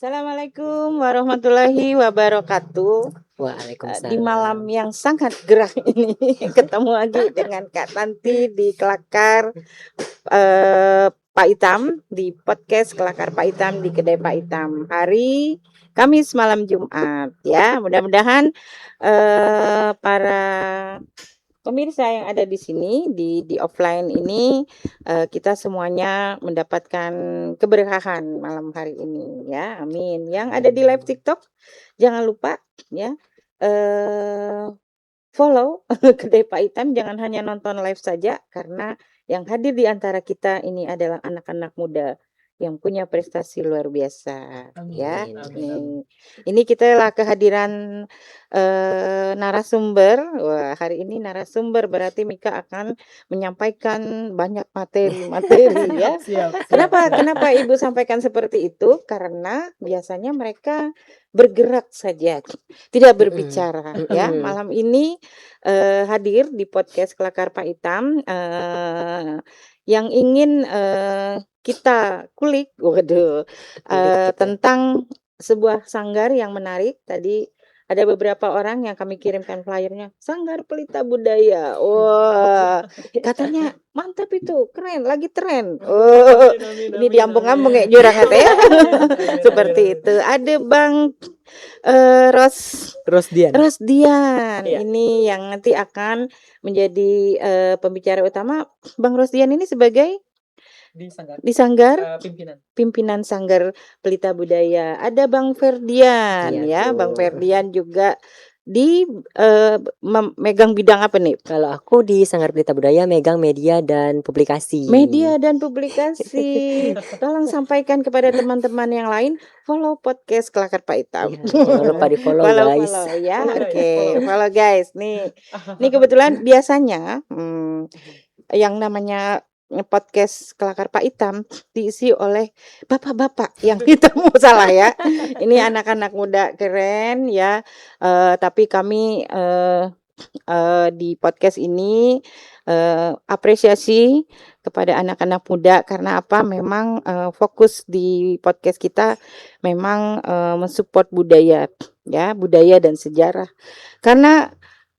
Assalamualaikum warahmatullahi wabarakatuh. Di Waalaikumsalam. malam yang sangat gerah ini ketemu lagi dengan Kak Tanti di Kelakar Pak Itam, di podcast Kelakar Pak Itam di Kedai Pak Itam. Hari Kamis malam Jumat ya. Mudah-mudahan para pemirsa yang ada di sini di offline ini kita semuanya mendapatkan keberkahan malam hari ini ya. Amin. Yang ada di live TikTok jangan lupa ya follow Kedai Pak Itam, jangan hanya nonton live saja karena yang hadir di antara kita ini adalah anak-anak muda yang punya prestasi luar biasa ya. Amin. Ini kita lah kehadiran narasumber. Wah, hari ini narasumber berarti Mika akan menyampaikan banyak materi-materi ya. Siap. Kenapa Ibu sampaikan seperti itu? Karena biasanya mereka bergerak saja, tidak berbicara ya. Malam ini hadir di podcast Kelakar Pak Itam yang ingin kita kulik, tentang sebuah sanggar yang menarik. Tadi ada beberapa orang yang kami kirimkan flyernya, Sanggar Pelita Budaya. Wah, katanya mantap itu, keren, lagi tren. Oh, ini diambung-ambung ya jurang ya. Seperti itu. Ada Bang Rosdian. Iya. Ini yang nanti akan menjadi pembicara utama. Bang Rosdian ini sebagai di Sanggar pimpinan Sanggar Pelita Budaya. Ada Bang Ferdian ya. Bang Ferdian juga di megang bidang apa nih? Kalau aku di Sanggar Pelita Budaya megang media dan publikasi. Tolong sampaikan kepada teman-teman yang lain, follow podcast Kelakar Pak Itam. Jangan lupa di follow guys. Follow ya. Oke, follow guys. Nih kebetulan biasanya yang namanya podcast Kelakar Pak Itam diisi oleh bapak-bapak yang ketemu salah ya. Ini anak-anak muda keren ya. Tapi kami di podcast ini apresiasi kepada anak-anak muda karena apa? Memang fokus di podcast kita memang mensupport budaya ya, budaya dan sejarah. Karena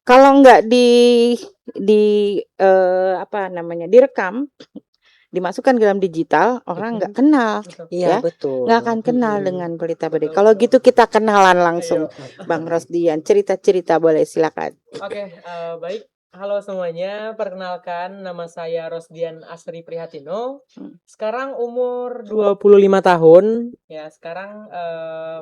kalau nggak direkam, dimasukkan ke dalam digital, orang nggak kenal. Iya, ya, betul. nggak akan kenal dengan Pelita Budaya. Kalau gitu kita kenalan langsung, Bang Rosdian. Cerita-cerita boleh, silakan. Oke, baik. Halo semuanya, perkenalkan nama saya Rosdian Asri Prihatino. Sekarang umur 25 tahun. Ya, sekarang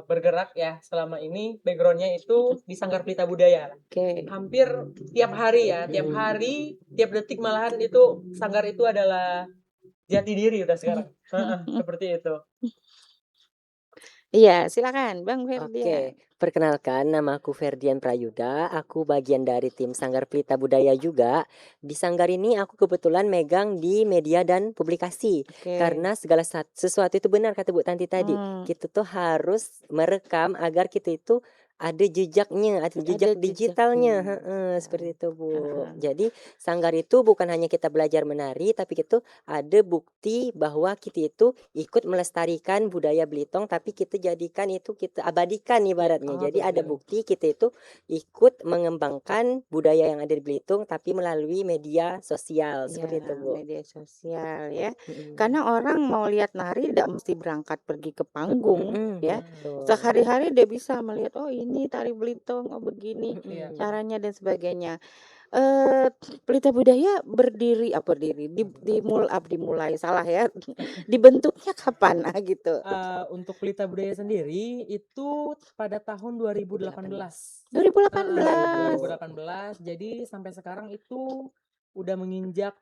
bergerak ya selama ini backgroundnya itu di Sanggar Pelita Budaya. Oke. Hampir tiap hari ya, tiap hari, tiap detik malahan itu Sanggar itu adalah jati diri udah sekarang. Seperti itu. Iya, silakan Bang Ferdian. Oke, perkenalkan nama aku Ferdian Prayuda. Aku bagian dari tim Sanggar Pelita Budaya juga. Di Sanggar ini aku kebetulan megang di media dan publikasi. Karena segala sesuatu itu benar kata Bu Tanti tadi. Kita tuh harus merekam agar kita itu ada jejaknya, ada jejak digitalnya. Seperti itu Bu. Jadi Sanggar itu bukan hanya kita belajar menari, tapi itu ada bukti bahwa kita itu ikut melestarikan budaya Belitung, tapi kita jadikan itu, kita abadikan ibaratnya. Jadi ada bukti kita itu ikut mengembangkan budaya yang ada di Belitung, tapi melalui media sosial. Seperti itu Bu. Media sosial ya. Karena orang mau lihat nari tidak mesti berangkat pergi ke panggung ya. Sehari-hari dia bisa melihat, oh ini tari Belitung, oh begini caranya dan sebagainya. Pelita Budaya dimulai salah ya. Dibentuknya kapan gitu? Untuk Pelita Budaya sendiri itu pada tahun 2018. 2018. Jadi sampai sekarang itu udah menginjak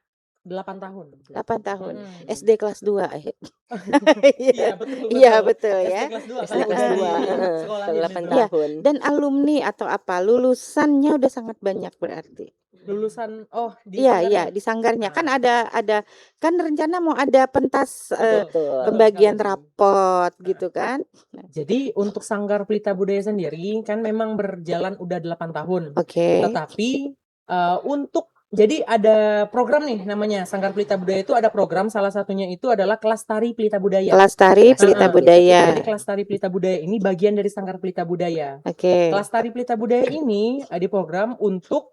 8 tahun. 8 tahun. SD kelas 2 Iya, betul ya. SD kelas 2. Sekolah 8 Ya, tahun. dan alumni atau apa lulusannya udah sangat banyak berarti. Lulusan di sanggarnya kan ada kan rencana mau ada pentas pembagian rapot gitu kan. Jadi untuk Sanggar Pelita Budaya sendiri kan memang berjalan udah 8 tahun. Oke. Tetapi untuk Jadi ada program nih namanya Sanggar Pelita Budaya, itu ada program, salah satunya itu adalah kelas tari Pelita Budaya. Kelas tari Pelita Heeh. Budaya. Jadi kelas tari Pelita Budaya ini bagian dari Sanggar Pelita Budaya. Oke. Kelas tari Pelita Budaya ini diprogram untuk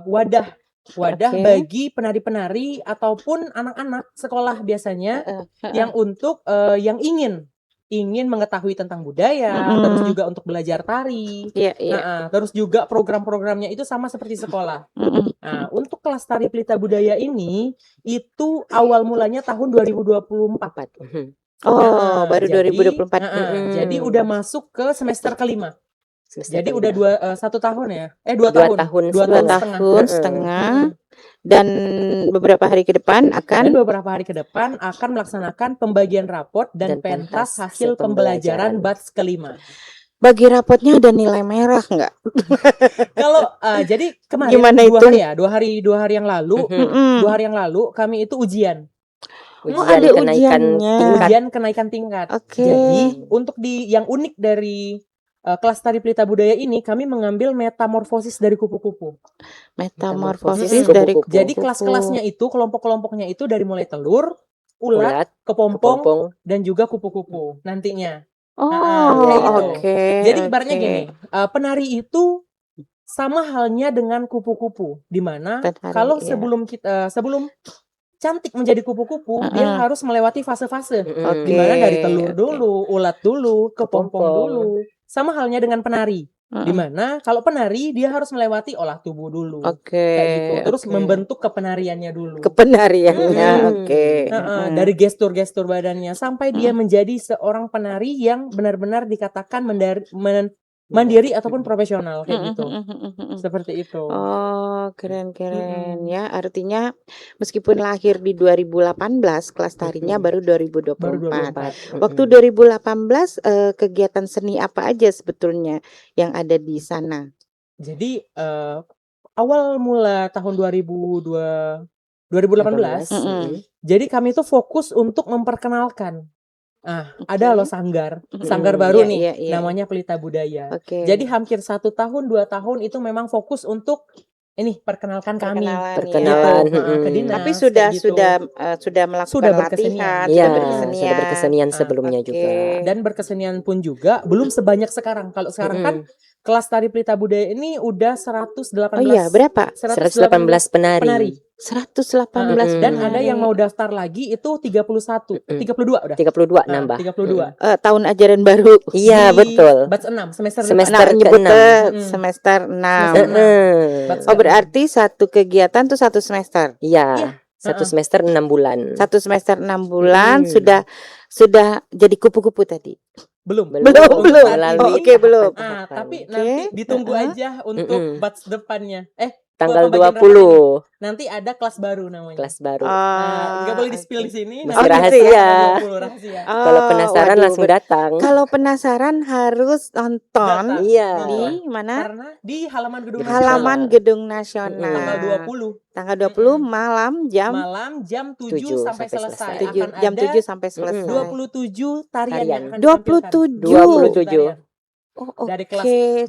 wadah Oke. bagi penari-penari ataupun anak-anak sekolah biasanya yang untuk yang ingin mengetahui tentang budaya, terus juga untuk belajar tari. Iya, iya. Nah, terus juga program-programnya itu sama seperti sekolah. Nah, untuk kelas tari Pelita Budaya ini itu awal mulanya tahun 2024. Oh, baru Jadi, 2024. jadi udah masuk ke semester kelima. Semester Jadi kelima. udah 1 tahun ya? 2 Dua tahun. tahun 2 2 tahun tahun setengah. Dan beberapa hari ke depan Dan akan beberapa hari ke depan akan melaksanakan pembagian raport dan pentas hasil pembelajaran batch kelima. bagi rapotnya ada nilai merah nggak? Kalau jadi kemarin Gimana 2 itu? hari ya, 2 hari yang lalu, 2 hari yang lalu kami itu ujian. Oh, ada ujiannya. Ujian kenaikan tingkat. Oke. Jadi untuk yang unik dari kelas tari Pelita Budaya ini, kami mengambil metamorfosis dari kupu-kupu. Metamorfosis kupu-kupu. dari kupu-kupu. Jadi kelas-kelasnya itu, kelompok-kelompoknya itu dari mulai telur, ulat, kepompong, dan juga kupu-kupu nantinya. Oh, kayak gitu. oke. Jadi ibaratnya gini, penari itu sama halnya dengan kupu-kupu, di mana Penari, kalau iya. sebelum cantik menjadi kupu-kupu, dia harus melewati fase-fase. Oke. Di mana dari telur dulu, ulat dulu, kepompong Kepompong. dulu. Sama halnya dengan penari. Di mana kalau penari dia harus melewati olah tubuh dulu. Oke. Kayak gitu. Terus oke. membentuk kepenariannya dulu. Kepenariannya, oke. Dari gestur-gestur badannya sampai dia menjadi seorang penari yang benar-benar dikatakan mandiri ataupun profesional kayak gitu. Seperti itu. Oh, keren-keren ya. Artinya meskipun lahir di 2018, kelas tarinya baru 2024. Baru 2024. Waktu 2018 kegiatan seni apa aja sebetulnya yang ada di sana? Jadi awal mula tahun 2018, jadi kami tuh fokus untuk memperkenalkan. Ada loh sanggar baru Iya, nih, iya, iya. namanya Pelita Budaya. Oke. Jadi hampir 1 tahun 2 tahun itu memang fokus untuk ini perkenalkan kami. Perkenalan, Gitu, ke dinas. Tapi sudah kayak gitu. sudah melakukan Sudah berkesenian. latihan, Iya, sudah berkesenian. sudah berkesenian sebelumnya Oke. juga. Dan berkesenian pun juga belum sebanyak sekarang. Kalau sekarang kan kelas tari Pelita Budaya ini udah 118. Oh iya, berapa? 118 penari. 118. Dan ada yang mau daftar lagi itu 31, 32 udah. 32 nambah. 32. Tahun ajaran baru. Iya, Di betul. Batch 6 semester Semester Nah, nyebutnya ke-6. semester 6. Batch Oh, 6. berarti satu kegiatan tuh 1 semester. Iya, 1 semester 6 bulan. 1 semester 6 bulan sudah jadi kupu-kupu tadi. Belum. Belum. Melalui Oh, oke, belum. tahapan-tahapan. Tapi Oke. nanti ditunggu aja untuk batch depannya. Tanggal pembagian 20 nanti ada kelas baru namanya. kelas baru. Nggak boleh di-spill di sini. Masih nanti rahasia. tanggal 20 rahasia. Kalau penasaran langsung datang. Kalau penasaran harus nonton Datang. Iya. di mana? Karena di halaman gedung Halaman nasional. Gedung Nasional. Tanggal 20 Tanggal 20 malam jam malam jam 7 7 sampai sampai selesai. selesai. tujuh- Akan jam ada 7 sampai selesai. 27 tarian yang akan 27. 27. ditampilkan. Oh, oke.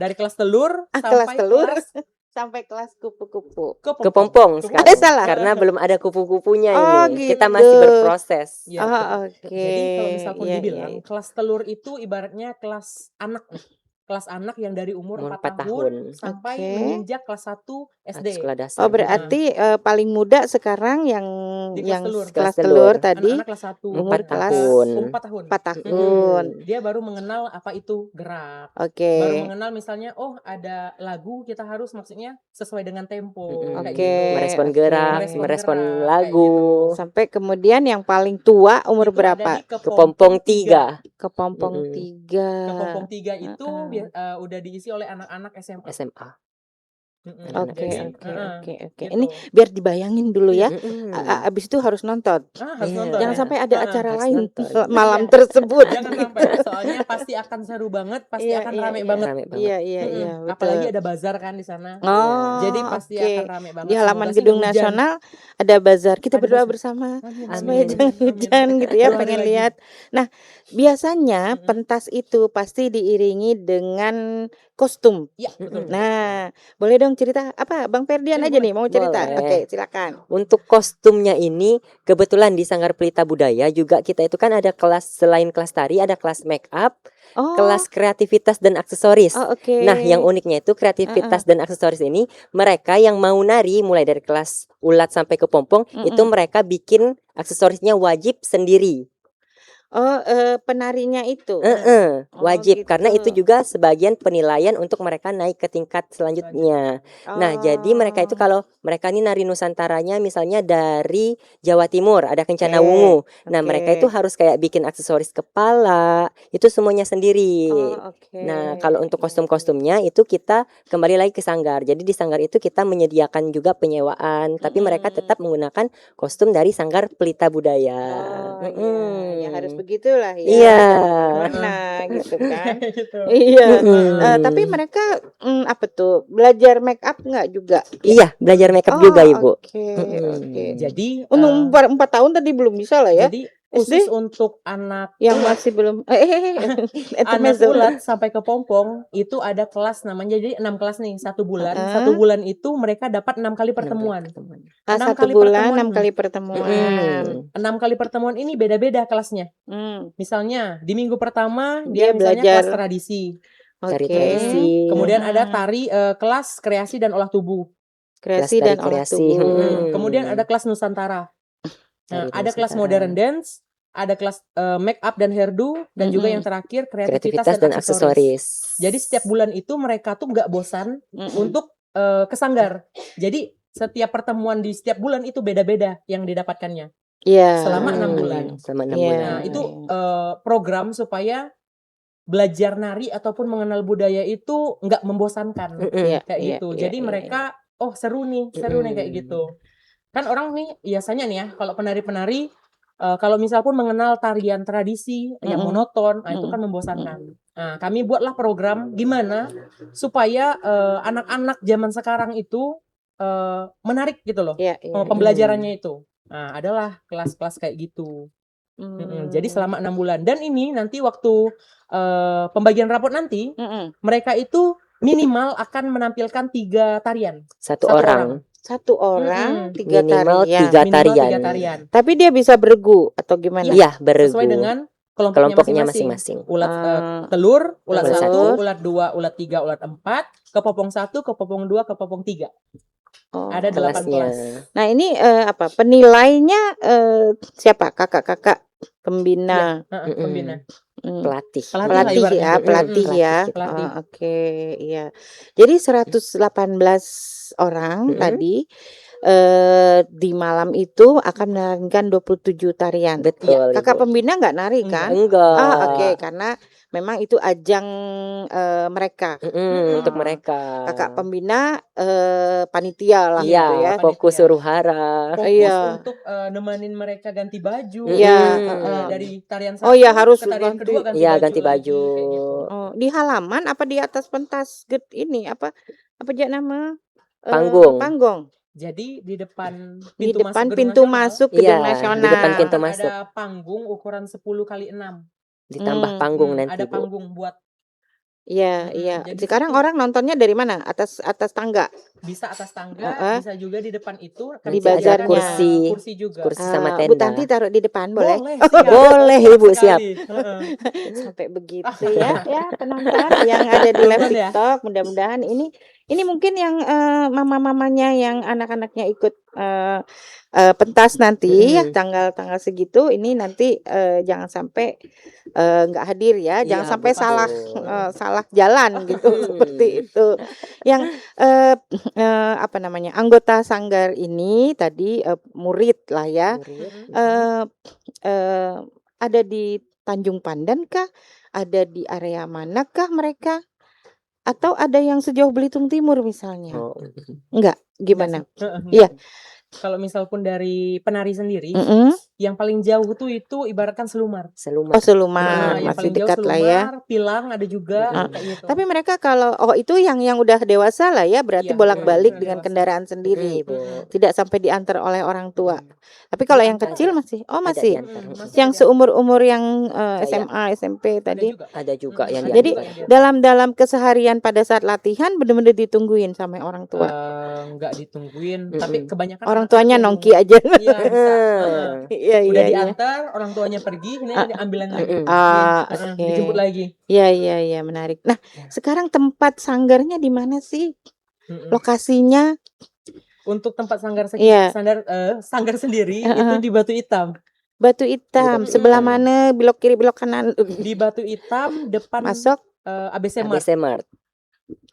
Dari kelas telur kelas sampai telur kelas sampai kelas kupu-kupu. Kepompong sekarang. salah. Karena belum ada kupu-kupunya Oh, ini. gitu. Kita masih berproses. Ya. Oh, oke. Jadi kalau misalkan Iya, dibilang iya. kelas telur itu ibaratnya kelas anak nih. Kelas anak yang dari umur Umur 4 4 tahun tahun. sampai Oke. menginjak kelas 1 SD. Sekolah dasar. Oh, berarti paling muda sekarang yang Di kelas telur. kelas Kelas telur telur. tadi Anak-anak kelas 1 umur kelas 4 tahun. 4 tahun. Dia baru mengenal apa itu gerak. Oke. Baru mengenal misalnya ada lagu kita harus maksudnya sesuai dengan tempo kayak Oke. gitu. Merespon Oke. gerak, Merespon merespon gerak, lagu. kayak gitu. Sampai kemudian yang paling tua umur Itu ada berapa? di Kepompong 3. Kepompong 3. Kepompong 3 itu udah diisi oleh anak-anak SMA. SMA. Oke, Anak-anak oke, oke, oke. Gitu. Ini biar dibayangin dulu ya. Mm-mm. Abis itu harus nonton. Harus Iya. nonton Jangan ya. sampai ada acara harus lain nonton. malam Iya. tersebut. Jangan sampai, soalnya pasti akan seru banget, pasti Iya, akan iya, rame iya. banget. Rame banget. Iya, iya, iya. Betul. Apalagi ada bazar kan di sana. Oh, Jadi pasti oke. akan rame banget. Di halaman Semoga sih Gedung nggak hujan. Nasional ada bazar. Kita Ada berdoa bazar. bersama Amin, supaya amin, jangan amin. hujan gitu ya. 2 hari Pengen lagi. lihat. Nah, biasanya pentas itu pasti diiringi dengan kostum. Iya, betul. Nah, boleh dong cerita apa? Bang Ferdian aja nih mau cerita. Boleh. Oke, silakan. Untuk kostumnya ini kebetulan di Sanggar Pelita Budaya juga kita itu kan ada kelas, selain kelas tari ada kelas make up, Oh, kelas kreativitas dan aksesoris. oke. Nah, yang uniknya itu kreativitas dan aksesoris ini mereka yang mau nari mulai dari kelas ulat sampai ke pompong itu mereka bikin aksesorisnya wajib sendiri. Oh, penarinya itu. Wajib karena itu gitu. juga sebagian penilaian untuk mereka naik ke tingkat selanjutnya. Nah, jadi mereka itu kalau mereka ini nari Nusantaranya misalnya dari Jawa Timur ada Kencana Wungu. Nah, mereka itu harus kayak bikin aksesoris kepala, itu semuanya sendiri. Nah, kalau untuk kostum-kostumnya itu kita kembali lagi ke sanggar. Jadi di sanggar itu kita menyediakan juga penyewaan, tapi mereka tetap menggunakan kostum dari Sanggar Pelita Budaya. Ya harus begitulah ya. Iya. Mana gitu kan. Gitu. Iya. Tapi mereka apa tuh? Belajar make up nggak juga? Iya, belajar makeup juga, Ibu. Oke. Jadi Untuk 4 tahun tadi belum bisa lah ya. jadi khusus untuk anak yang masih belum anak ulat sampai ke pompong itu ada kelas namanya, jadi 6 kelas nih, 1 bulan. 1 bulan itu mereka dapat 6 kali pertemuan. 1 bulan 6 kali pertemuan. 6 kali pertemuan ini beda-beda kelasnya. Misalnya di minggu pertama Dia dia misalnya belajar kelas tradisi. Tari tradisi. Kemudian ada tari kelas kreasi dan olah tubuh. Kreasi dan olah tubuh. Kemudian ada kelas Nusantara. Nah, ada kelas modern dance, ada kelas make up dan hairdo, dan juga yang terakhir kreativitas dan aksesoris. Jadi setiap bulan itu mereka tuh nggak bosan untuk ke sanggar. Jadi setiap pertemuan di setiap bulan itu beda-beda yang didapatkannya. Selama 6 bulan. Selama 6 bulan. Nah, itu program supaya belajar nari ataupun mengenal budaya itu nggak membosankan. Kayak gitu. Jadi mereka seru nih kayak gitu. Kan orang nih biasanya nih ya, kalau penari-penari kalau misal pun mengenal tarian tradisi yang monoton, itu kan membosankan. Nah, kami buatlah program gimana supaya anak-anak zaman sekarang itu menarik gitu loh. Pembelajarannya itu. Nah, adalah kelas-kelas kayak gitu. Jadi selama 6 bulan. Dan ini nanti waktu pembagian rapot nanti, mereka itu minimal akan menampilkan 3 tarian. Satu orang. 3 Minimal tarian. 3 tarian. Tapi dia bisa beregu atau gimana? Iya, beregu. Sesuai dengan kelompoknya masing-masing. Ulat telur, ulat 1, ulat 2, ulat 3, ulat 4, kepopong 1, kepopong 2, kepopong 3. Ada 8 kelas. Nah, ini apa? Penilainya siapa? Kakak-kakak pembina. Pembina. Pelatih ya. Oke, iya. Jadi 118 orang tadi di malam itu akan menarikan 27 tarian. Betul. Kakak pembina nggak nari kan? Enggak. Oke, karena memang itu ajang mereka. Untuk mereka. Kakak pembina panitia lah gitu ya. Fokus suruh hara. Fokus untuk nemenin mereka ganti baju. Dari tarian 1 harus ke tarian kedua ganti baju. Di halaman apa di atas pentas ini apa aja nama? Panggung. Jadi di depan pintu masuk Gedung Nasional. Di depan pintu masuk. Ada panggung ukuran 10x6. Ditambah panggung nanti. Ada panggung buat. Iya. Sekarang orang nontonnya dari mana? Atas tangga. Bisa atas tangga, bisa juga di depan itu. Di bazarnya. Kursi juga. Kursi sama tenda. Bu Tanti taruh di depan boleh? Boleh, Ibu, siap. Sampai begitu ya penonton yang ada di live TikTok. Mudah-mudahan ini mungkin yang mama-mamanya yang anak-anaknya ikut pentas nanti ya tanggal segitu, ini nanti jangan sampai nggak hadir ya, jangan sampai salah jalan gitu seperti itu. Yang anggota sanggar ini tadi murid lah ya, ada di Tanjung Pandan kah, ada di area manakah mereka, atau ada yang sejauh Belitung Timur misalnya? Enggak, gimana? Iya. Kalau misal pun dari penari sendiri, Mm-mm. yang paling jauh tuh itu ibaratkan selumar. Oh, Selumar. Selumar Yang masih paling jauh dekat lah ya. selumar, Pilang ada juga Mm-mm. kayak gitu. Tapi mereka kalau itu yang udah dewasa lah ya, berarti Iya, bolak-balik udah dengan dewasa. kendaraan sendiri. Ibu. Tidak sampai diantar oleh orang tua. Tapi kalau yang Diantar. kecil masih, Ada masih. diantar. Masih Yang ada. seumur-umur yang Kayak SMA, SMP Ada tadi. juga. ada juga yang Ada Jadi juga diantar. yang diantar. dalam keseharian pada saat latihan bener-bener ditungguin sama orang tua. Nggak ditungguin, Mm-mm. tapi kebanyakan Orang anak-anak tuanya yang di nongki rumah. aja. Iya bisa. Iya, Udah iya. diantar, orang tuanya pergi, ini diambilan lagi. Mm-mm. Oke. Dijemput lagi. Iya, menarik. Nah, sekarang tempat sanggarnya di mana sih? Mm-mm. Lokasinya? Untuk tempat sanggar Iya. sanggar sendiri itu di Batu Hitam. Batu Hitam. Batu Sebelah Hitam. mana? Belok kiri, belok kanan. Di Batu Hitam depan Masuk. ABC Mart. ABC Mart.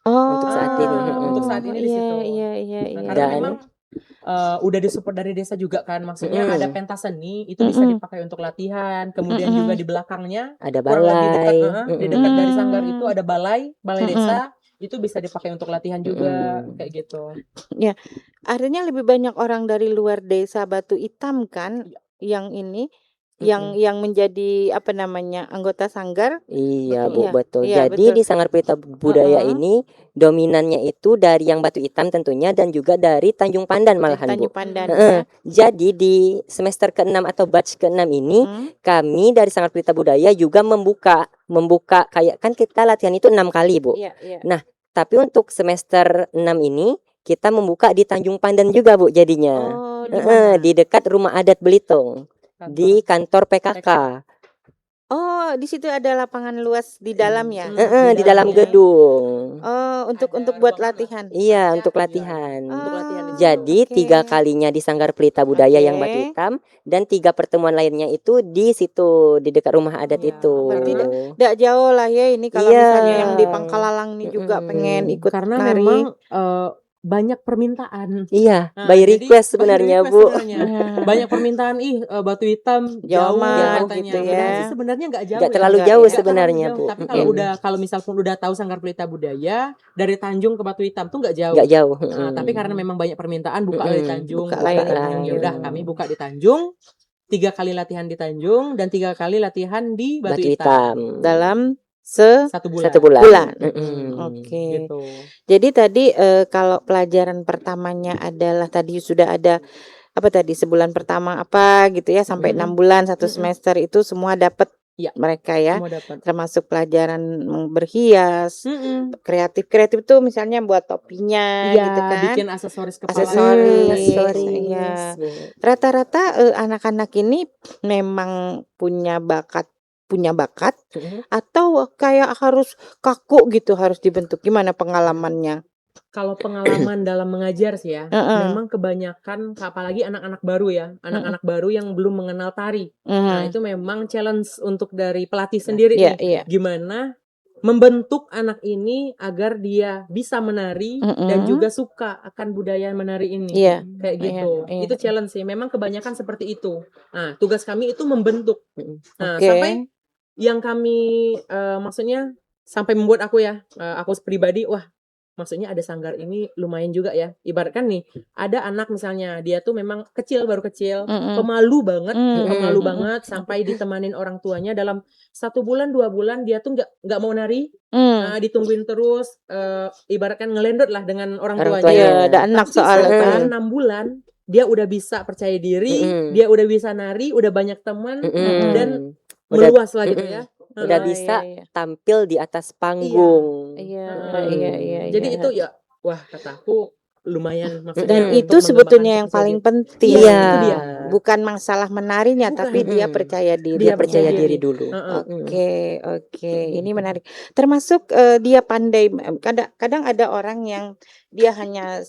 Oh. Untuk saat ini. Untuk saat ini di situ. Iya. Karena Dan- memang udah disupport dari desa juga kan, maksudnya ada pentas seni itu bisa dipakai untuk latihan, kemudian juga di belakangnya Ada kurang lebih dekat, balai. di dekat dari sanggar itu ada balai Mm-mm. desa, itu bisa dipakai untuk latihan juga kayak gitu. Artinya lebih banyak orang dari luar desa Batu Hitam kan yang ini yang menjadi apa namanya anggota sanggar. Iya, Betul. Bu, betul. Iya, Jadi betul. di Sanggar Pelita Budaya ini dominannya itu dari yang Batu Hitam tentunya dan juga dari Tanjung Pandan malahan, Bu. Tanjung Pandan. Jadi di semester ke-6 atau batch ke-6 ini kami dari Sanggar Pelita Budaya juga membuka kayak kan kita latihan itu 6 kali, Bu. Iya. Tapi untuk semester 6 ini kita membuka di Tanjung Pandan juga, Bu, jadinya. Oh, di mana? Di dekat Rumah Adat Belitung. Di kantor PKK. Oh, di situ ada lapangan luas di dalam ya? Di dalam gedung. Oh, untuk Ada buat ruangan latihan. Iya, untuk latihan. Oh, Jadi oke. 3 kalinya di Sanggar Pelita Budaya yang Oke. Batu Hitam dan 3 pertemuan lainnya itu di situ di dekat Rumah Adat Iya, itu. berarti Nggak jauh lah ya ini kalau Iya. misalnya yang di Pangkalalang nih juga pengen ikut karena nari. memang banyak permintaan. Iya, Nah, by jadi request sebenarnya, by Bu. request sebenarnya. Banyak permintaan, Batu Hitam Jauh amat katanya. gitu ya. Padahal sih sebenarnya nggak jauh. Nggak ya. terlalu Nggak, jauh ya. Nggak sebenarnya, terlalu Bu. jauh. Tapi kalau misal pun udah tahu Sanggar Pelita Budaya dari Tanjung ke Batu Hitam tuh nggak jauh. Nggak jauh. Nah, tapi karena memang banyak permintaan buka di Tanjung, Buka buka di lagi. Tanjung. Ya udah kami buka di Tanjung. 3 kali latihan di Tanjung dan 3 kali latihan di Batu Hitam. Dalam 1 bulan. 1 bulan. bulan. Oke. Gitu. Jadi tadi kalau pelajaran pertamanya adalah tadi sudah ada apa tadi sebulan pertama apa gitu ya sampai 6 bulan 1 semester itu semua dapat Iya. mereka ya. Semua dapat. Termasuk pelajaran berhias, kreatif tuh misalnya buat topinya Iya, gitu kan. bikin aksesoris kepala. Aksesoris, Iya. iya. Rata-rata anak-anak ini memang punya bakat atau kayak harus kaku gitu harus dibentuk. Gimana pengalamannya? Kalau pengalaman dalam mengajar sih ya, memang kebanyakan apalagi anak-anak baru ya, anak-anak baru yang belum mengenal tari. Nah, itu memang challenge untuk dari pelatih sendiri Iya, nih. iya. Gimana membentuk anak ini agar dia bisa menari dan juga suka akan budaya menari ini. Iya. Kayak gitu. Iya. Itu challenge sih. Memang kebanyakan seperti itu. Nah, tugas kami itu membentuk. Nah, Oke. sampai yang kami maksudnya sampai membuat aku pribadi, wah, maksudnya ada sanggar ini lumayan juga ya. Ibaratkan nih, ada anak misalnya dia tuh memang baru kecil, pemalu banget sampai ditemanin orang tuanya dalam 1 bulan 2 bulan dia tuh nggak mau nari. Nah, ditungguin terus, ibaratkan ngelendot lah dengan orang tuanya. Iya, ada anak Tapi soalnya setelah kan. 6 bulan dia udah bisa percaya diri, dia udah bisa nari, udah banyak teman dan meluas lah gitu ya. Udah bisa tampil di atas panggung. Iya. Jadi itu ya, wah kataku lumayan maksudnya. Dan untuk itu sebetulnya yang mengembangkan paling sesuatu. penting. Iya, itu dia. Bukan masalah menarinya, Bukan. tapi dia percaya diri. Dia percaya diri dulu. Oke. Ini menarik. Termasuk dia pandai. Kadang ada orang yang dia hanya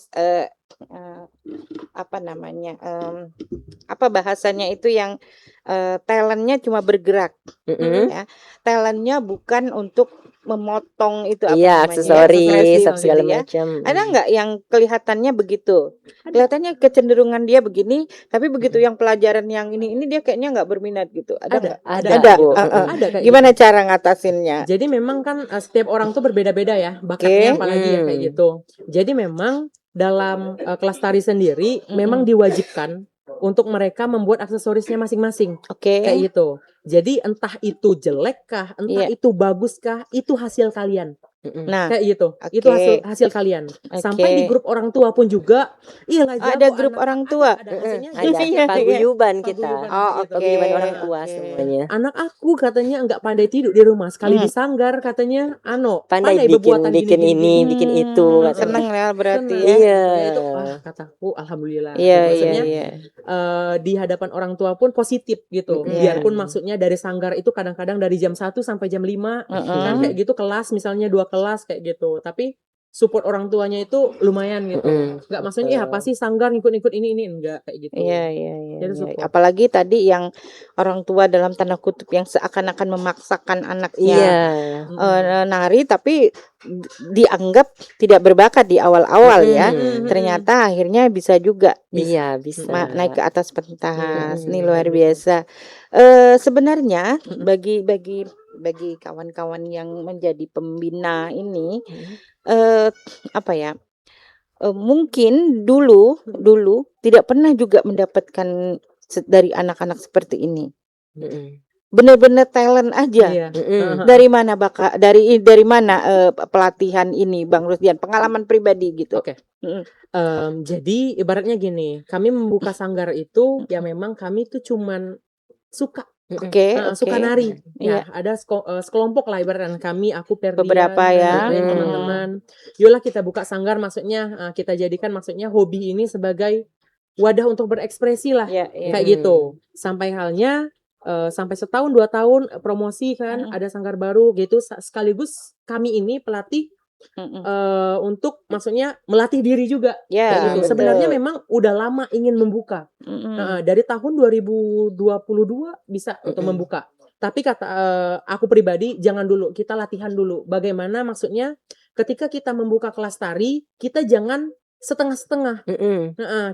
apa namanya? Apa bahasanya itu yang talentnya cuma bergerak. Ya. Talentnya bukan untuk memotong itu apa namanya? Aksesoris segala gitu ya. macam. Ada nggak yang kelihatannya begitu? Kelihatannya kecenderungan dia begini, tapi begitu yang pelajaran yang ini dia kayaknya nggak berminat gitu. Ada nggak? Ada, Bu. Ada kayak Gimana cara ngatasinnya? Jadi memang kan setiap orang tuh berbeda-beda ya bakatnya, apalagi ya kayak gitu. Jadi memang dalam kelas tari sendiri memang diwajibkan untuk mereka membuat aksesorisnya masing-masing. Oke. Kayak gitu. Jadi entah itu jelek kah, entah Iya. itu bagus kah, itu hasil kalian. Nah, Kayak gitu. Itu oke. hasil kalian. Oke. Sampai di grup orang tua pun juga, iya lah Ada jago grup anak orang tua? ada hasilnya Ada Iya, iya. paguyuban kita. paguyuban Oh, gitu. oke. Paguyuban orang tua Oke. semuanya. Anak aku katanya nggak pandai tidur di rumah, sekali di sanggar katanya Pandai bebuatan bikin ini, bikin itu katanya. Seneng ya berarti Seneng. ya. Iya. Ya itu kataku alhamdulillah. Iya, iya, Maksudnya iya. di hadapan orang tua pun positif gitu. Iya. Biarpun maksudnya dari sanggar itu kadang-kadang dari jam 1 sampai jam 5 kan kayak gitu, kelas misalnya 2 kelas kayak gitu. Tapi support orang tuanya itu lumayan gitu. Enggak maksudnya apa sih sanggar ngikut-ngikut ini enggak kayak gitu. Iya, iya, iya. Jadi Iya. support. Apalagi tadi yang orang tua dalam tanda kutip yang seakan-akan memaksakan anaknya Iya. nari, tapi dianggap tidak berbakat di awal-awal ya. Ternyata akhirnya bisa juga Iya, bisa. naik ke atas pentas. Ini luar biasa. Sebenarnya bagi kawan-kawan yang menjadi pembina ini apa ya? Mungkin dulu tidak pernah juga mendapatkan dari anak-anak seperti ini. Benar-benar talent aja. Iya. Dari mana dari mana pelatihan ini, Bang Rusdian? Pengalaman pribadi gitu. Oke. Jadi ibaratnya gini, kami membuka sanggar itu ya memang kami tuh cuman suka. Oke. Suka nari. Iya. Ya, ada sekelompok lah ibaratnya kami, aku Ferdian, Beberapa ya. teman-teman. Yolah kita buka sanggar, maksudnya kita jadikan maksudnya hobi ini sebagai wadah untuk berekspresi lah. Iya, iya. Kayak gitu. Sampai halnya sampai setahun 2 tahun promosi kan, ada sanggar baru gitu, sekaligus kami ini pelatih untuk maksudnya melatih diri juga. Ya, Kayak gitu. betul. Sebenarnya memang udah lama ingin membuka. Dari tahun 2022 bisa untuk membuka. Tapi kata aku pribadi, jangan dulu, kita latihan dulu. Bagaimana maksudnya ketika kita membuka kelas tari, kita jangan setengah-setengah.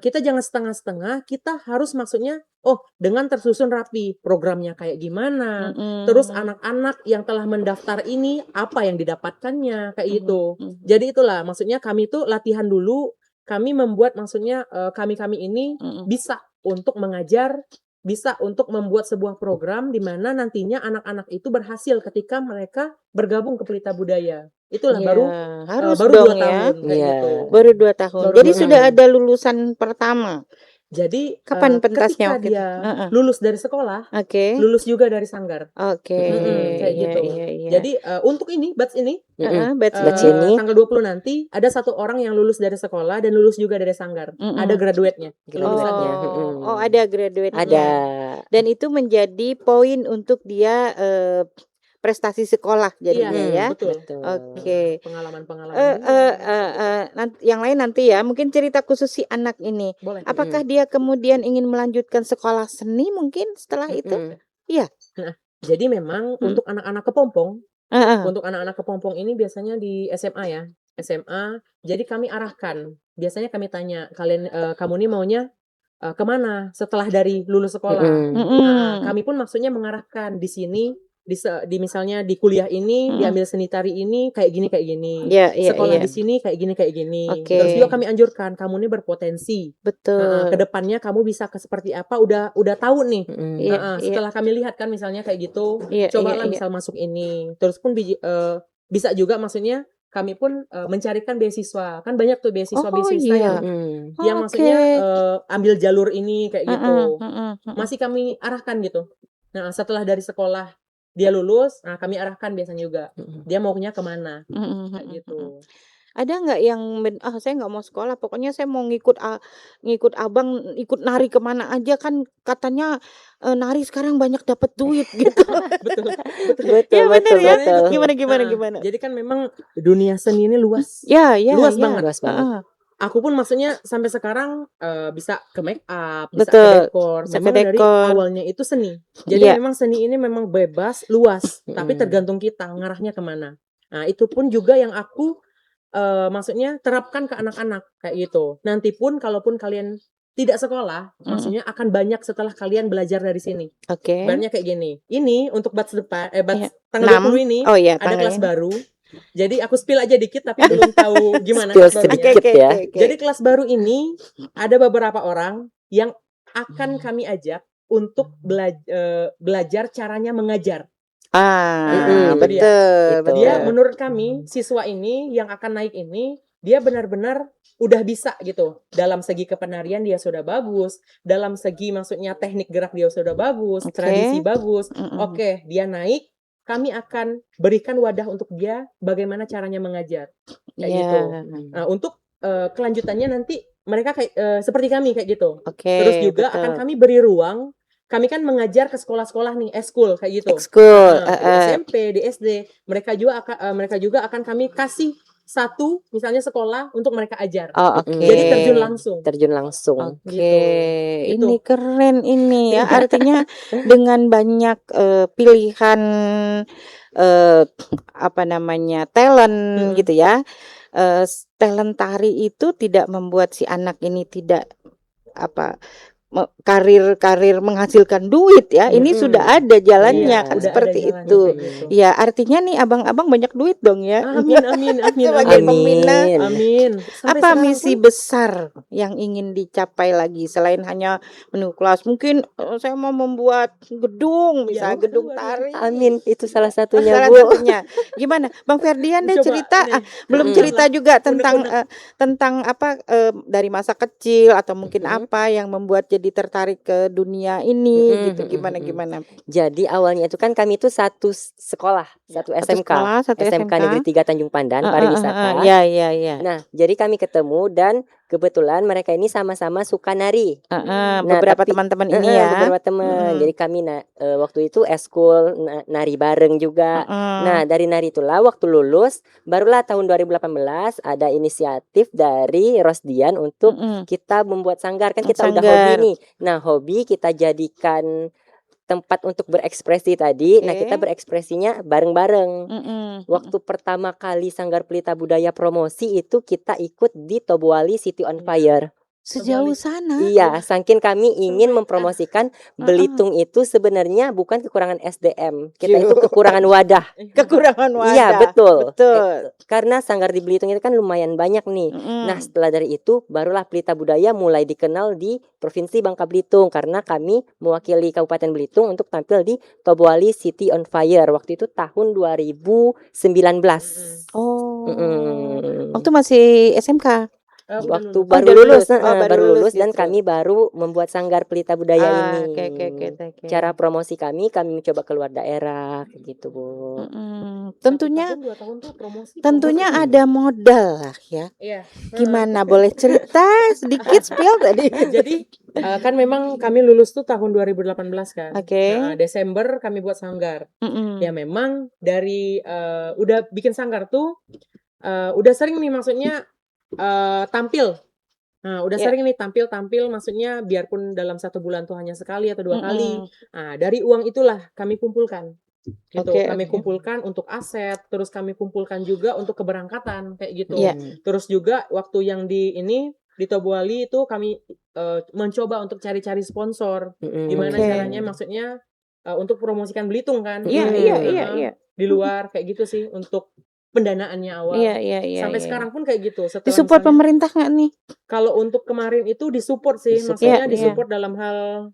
Kita jangan setengah-setengah, kita harus maksudnya dengan tersusun rapi programnya kayak gimana. Terus anak-anak yang telah mendaftar ini apa yang didapatkannya kayak gitu. Jadi itulah maksudnya kami tuh latihan dulu, kami membuat maksudnya kami ini bisa untuk mengajar, bisa untuk membuat sebuah program di mana nantinya anak-anak itu berhasil ketika mereka bergabung ke Pelita Budaya. Itulah baru harus baru dong 2 ya. tahun kayak gitu. Baru 2 tahun. Baru Jadi 2 sudah tahun. ada lulusan pertama. Jadi Kapan pentasnya ketika waktu itu? dia lulus dari sekolah, Oke. lulus juga dari sanggar. Oke. Kayak Iya, gitu. iya, iya. Jadi untuk ini batch ini Batch ini. tanggal 20 nanti ada 1 orang yang lulus dari sekolah dan lulus juga dari sanggar. Ada graduate-nya. Graduate-nya. Ada graduate-nya. Ada. Dan itu menjadi poin untuk dia prestasi sekolah jadinya ya. Betul. Oke. Pengalaman-pengalaman. Yang lain nanti ya, mungkin cerita khusus si anak ini. Boleh. Apakah dia kemudian ingin melanjutkan sekolah seni mungkin setelah itu? Iya. Nah, jadi memang untuk anak-anak kepompong, untuk anak-anak kepompong ini biasanya di SMA ya. SMA. Jadi kami arahkan. Biasanya kami tanya, kamu ini maunya kemana setelah dari lulus sekolah? Kami pun maksudnya mengarahkan di sini. Di misalnya di kuliah ini diambil seni tari ini kayak gini sekolah di sini kayak gini terus juga kami anjurkan kamu ini berpotensi, betul, kedepannya kamu bisa seperti apa udah tahu nih. Setelah kami lihat kan misalnya kayak gitu, cobalah misal masuk ini, terus pun bisa juga maksudnya kami pun mencarikan beasiswa, kan banyak tuh beasiswa yang maksudnya ambil jalur ini kayak gitu, masih kami arahkan gitu. Nah setelah dari sekolah dia lulus, nah kami arahkan biasanya juga dia maunya kemana, kayak gitu. Ada nggak yang saya nggak mau sekolah, pokoknya saya mau ngikut abang, ikut nari kemana aja, kan katanya nari sekarang banyak dapat duit gitu. betul. Ya benar ya. betul. Gimana? Jadi kan memang dunia seni ini luas. Luas banget. Luas banget. Aku pun maksudnya sampai sekarang bisa ke make up, bisa Betul. ke dekor. Memang dari awalnya itu seni. Jadi memang seni ini memang bebas, luas. Tapi tergantung kita ngarahnya kemana. Nah itu pun juga yang aku maksudnya terapkan ke anak-anak kayak gitu. Nanti pun kalaupun kalian tidak sekolah, maksudnya akan banyak setelah kalian belajar dari sini. Oke. Banyak kayak gini. Ini untuk batch depan, batch tanggal 20 ini ada kelas baru. Jadi aku spill aja dikit tapi belum tahu gimana Spill kelas barunya. sedikit ya. Jadi kelas baru ini ada beberapa orang yang akan kami ajak untuk belajar caranya mengajar. Ah, itu dia. betul, Gitu. betul. Dia menurut kami siswa ini yang akan naik ini dia benar-benar udah bisa gitu. Dalam segi kepenarian dia sudah bagus, dalam segi maksudnya teknik gerak dia sudah bagus, Oke. tradisi bagus. Mm-mm. Oke, dia naik, kami akan berikan wadah untuk dia bagaimana caranya mengajar. Kayak Iya. gitu. Nah, untuk kelanjutannya nanti mereka kayak seperti kami kayak gitu. Oke, Terus juga betul. akan kami beri ruang. Kami kan mengajar ke sekolah-sekolah nih, school kayak gitu. Ekskul. Di SMP, di SD, mereka juga akan kami kasih satu misalnya sekolah untuk mereka ajar. Oh, oke. Jadi terjun langsung. Terjun langsung. Oke, Gitu. ini Itu. keren ini ya. Artinya dengan banyak pilihan apa namanya talent gitu ya. Talent tari itu tidak membuat si anak ini tidak apa karir menghasilkan duit ya. Ini sudah ada jalannya Iya, kan udah seperti ada jalannya itu. kayak gitu. Ya, artinya nih abang-abang banyak duit dong ya. Amin, amin, amin, Sebagai amin. pembina. Amin. Sampai Apa sekarang misi pun besar yang ingin dicapai lagi selain hanya menu kelas? Mungkin saya mau membuat gedung, misalnya Ya, gedung waduh. tari. Amin, itu salah satunya, Salah Bu. satunya. Gimana, Bang Ferdian deh Coba cerita. ini, Belum Mm-mm. cerita juga tentang unek-unek. tentang apa dari masa kecil atau mungkin Mm-mm. apa yang membuat jadi tertarik ke dunia ini Mm-mm, gitu. mm-mm, Gimana? Jadi awalnya itu kan kami itu satu sekolah, satu Satu SMK, sekolah, satu SMK Negeri 3 Tanjung Pandan, pariwisata. Ya. Nah, jadi kami ketemu dan kebetulan mereka ini sama-sama suka nari. Nah, Beberapa tapi teman-teman ini ya. beberapa teman. Jadi kami waktu itu eskul nari bareng juga. Nah, dari nari itulah waktu lulus barulah tahun 2018 ada inisiatif dari Rosdian untuk kita membuat sanggar. Kan kita udah hobi Sanggar. nih. Nah, hobi kita jadikan tempat untuk berekspresi tadi. Nah, kita berekspresinya bareng-bareng. Waktu pertama kali Sanggar Pelita Budaya promosi itu kita ikut di Tobuali City on Fire. Sejauh sana. Iya, saking kami ingin mempromosikan Belitung itu sebenarnya bukan kekurangan SDM. Kita itu kekurangan wadah. Kekurangan wadah. Iya, betul. Betul. Karena sanggar di Belitung itu kan lumayan banyak nih. Nah, setelah dari itu barulah Pelita Budaya mulai dikenal di Provinsi Bangka Belitung karena kami mewakili Kabupaten Belitung untuk tampil di Tobuali City on Fire. Waktu itu tahun 2019. Oh. Waktu masih SMK. Waktu Oh, baru udah lulus, lulus. Oh, baru lulus dan justru. kami baru membuat Sanggar Pelita Budaya ini. Oke. Cara promosi kami mencoba keluar daerah kayak gitu, Bu. Tentunya 1 tahun, 2 tahun tuh promosi. ada modal lah ya. Iya. Gimana, boleh cerita sedikit spill tadi? Jadi kan memang kami lulus tuh tahun 2018 kan. Oke. Desember kami buat sanggar. Ya memang dari udah bikin sanggar tuh udah sering nih maksudnya tampil. Nah, udah sering nih tampil maksudnya biarpun dalam 1 bulan tuh hanya sekali atau 2 kali. Nah, dari uang itulah kami kumpulkan. Gitu. Kami kumpulkan untuk aset, terus kami kumpulkan juga untuk keberangkatan kayak gitu. Terus juga waktu yang di Tobuali itu kami mencoba untuk cari-cari sponsor. Gimana caranya maksudnya untuk promosikan Belitung kan. Iya. Di luar kayak gitu sih untuk pendanaannya awal. Iya. Sampai sekarang pun kayak gitu. Setelah Disupport misalnya- pemerintah nggak nih? Kalau untuk kemarin itu disupport sih, maksudnya disupport dalam hal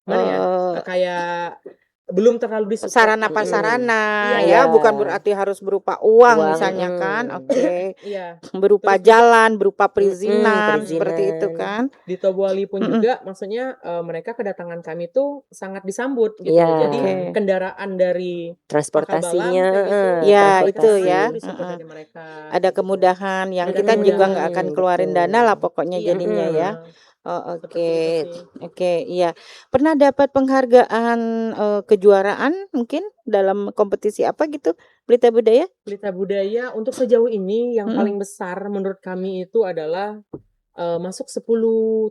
mana ya? Kayak belum terlalu disupport. Sarana prasarana Iya. ya, bukan berarti harus berupa uang Uang, misalnya kan. Oke. Iya. Berupa Terus jalan, berupa perizinan, perizinan. seperti itu kan. Di Tobuali pun juga maksudnya mereka kedatangan kami tuh sangat disambut gitu. Iya. Jadi kendaraan dari Transportasinya, Pakabalang kayak gitu, Ya, transportasi itu ya. disupport dari mereka. Ada gitu. kemudahan yang Ada kita juga kemudahan, nggak akan keluarin betul. dana lah pokoknya Iya, jadinya ya. Oh, seperti oke. itu sih. Oke, iya. Pernah dapat penghargaan kejuaraan mungkin dalam kompetisi apa gitu? Pelita Budaya? Pelita Budaya untuk sejauh ini yang paling besar menurut kami itu adalah masuk 10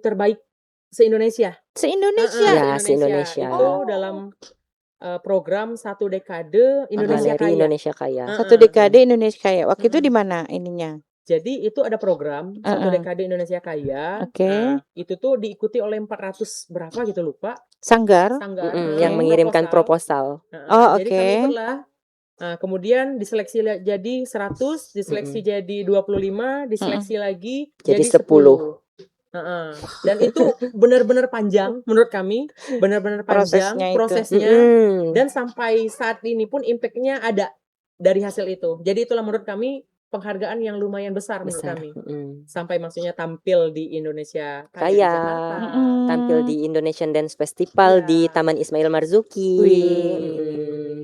terbaik se-Indonesia. Se-Indonesia. Ya, se-Indonesia. Itu dalam program 1 dekade Indonesia Galeri Kaya. Indonesia Kaya. Satu dekade Indonesia Kaya. Waktu itu di mana ininya? Jadi itu ada program 1 dekade Indonesia Kaya. Oke. Nah, itu tuh diikuti oleh 400 berapa gitu lupa. Sanggar. Sanggar. Yang mengirimkan proposal. Oh, Jadi oke. kami ikutlah Nah, kemudian diseleksi jadi 100, diseleksi jadi 25, diseleksi lagi Jadi jadi 10. 10. Heeh. Dan itu benar-benar panjang menurut kami, benar-benar panjang Prosesnya itu. prosesnya, Mm-mm. dan sampai saat ini pun impact-nya ada dari hasil itu. Jadi itulah menurut kami penghargaan yang lumayan besar menurut Besar. kami. Mm-mm. Sampai maksudnya tampil di Indonesia Kaya di Kaya. Jakarta. Tampil di Indonesian Dance Festival Iya. di Taman Ismail Marzuki. Wih. Mm-mm.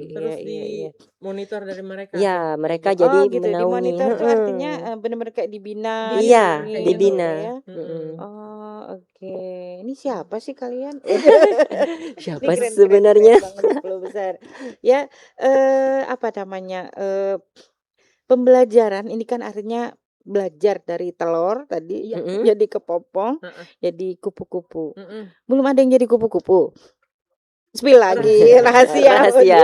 Terus Iya, di iya. monitor dari mereka. Ya, tuh, mereka kayak gitu. jadi Oh gitu, di menaungi. monitor tuh Heeh. artinya benar-benar kayak dibina. Iya, kayak gitu. dibina. Ya. Mm-mm. Oh oke, ini siapa sih kalian? Siapa Ini keren, sebenarnya? keren banget 10 besar. Ya, apa namanya? Pembelajaran ini kan artinya belajar dari telur tadi Iya. Mm-mm. jadi kepopong, Heeh. jadi kupu-kupu. Mm-mm. Belum ada yang jadi kupu-kupu. Spill lagi rahasia. Rahasia.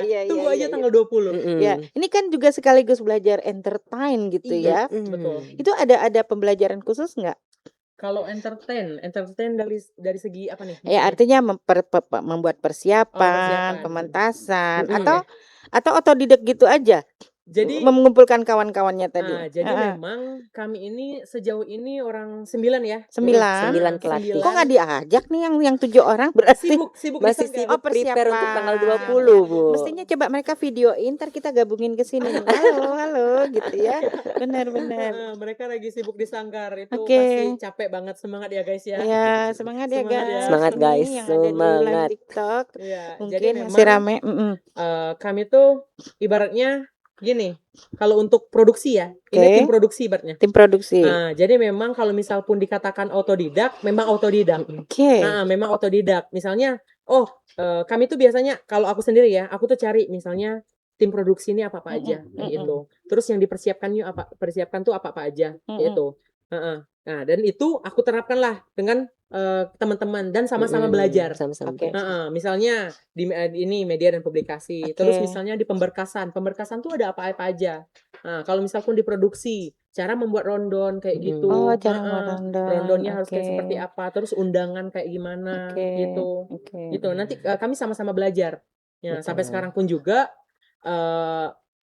Iya, Tunggu iya, aja iya, tanggal 20. Mm-mm. Ya, ini kan juga sekaligus belajar entertain gitu Iya, ya. betul. Itu ada pembelajaran khusus nggak? Kalau entertain dari segi apa nih? Ya maksudnya? artinya membuat persiapan, persiapan. pementasan, Mm-mm. atau otodidak gitu aja. Jadi Mengumpulkan kawan-kawannya tadi. jadi memang kami ini sejauh ini orang 9 ya. 9. 9 pelatih. Kok nggak diajak nih yang 7 orang berarti? Sibuk Masih di sibuk Oh, prepare untuk persiapan. tanggal 20, Bu. Mestinya coba mereka videoin, ntar kita gabungin ke sini. Halo, gitu ya. Benar-benar. Mereka lagi sibuk di sanggar itu Oke. pasti capek banget, semangat ya guys ya. Ya, semangat ya Semangat ya. guys. Semangat, Ini guys. yang ada di live Semangat. TikTok. Iya, jadi Mungkin memang masih rame. kami tuh ibaratnya gini, kalau untuk produksi ya, ini Oke. tim produksi ibaratnya. Tim produksi. Jadi memang kalau misal pun dikatakan otodidak, memang otodidak. Oke. Memang otodidak. Misalnya, kami tuh biasanya kalau aku sendiri ya, aku tuh cari misalnya tim produksi ini apa-apa aja kayak gitu. Terus yang persiapkan tuh apa-apa aja gitu. Nah, dan itu aku terapkan lah dengan teman-teman dan sama-sama belajar. Sama-sama. Oke. Misalnya di ini media dan publikasi. Oke. Terus misalnya di pemberkasan tuh ada apa-apa aja. Nah, kalau misal pun diproduksi, cara membuat rondon kayak gitu. Oh, cara membuat rondon. Rondonnya harus kayak Oke. seperti apa, terus undangan kayak gimana Oke. gitu. Oke. Gitu. Nanti kami sama-sama belajar. Ya, Betul. sampai sekarang pun juga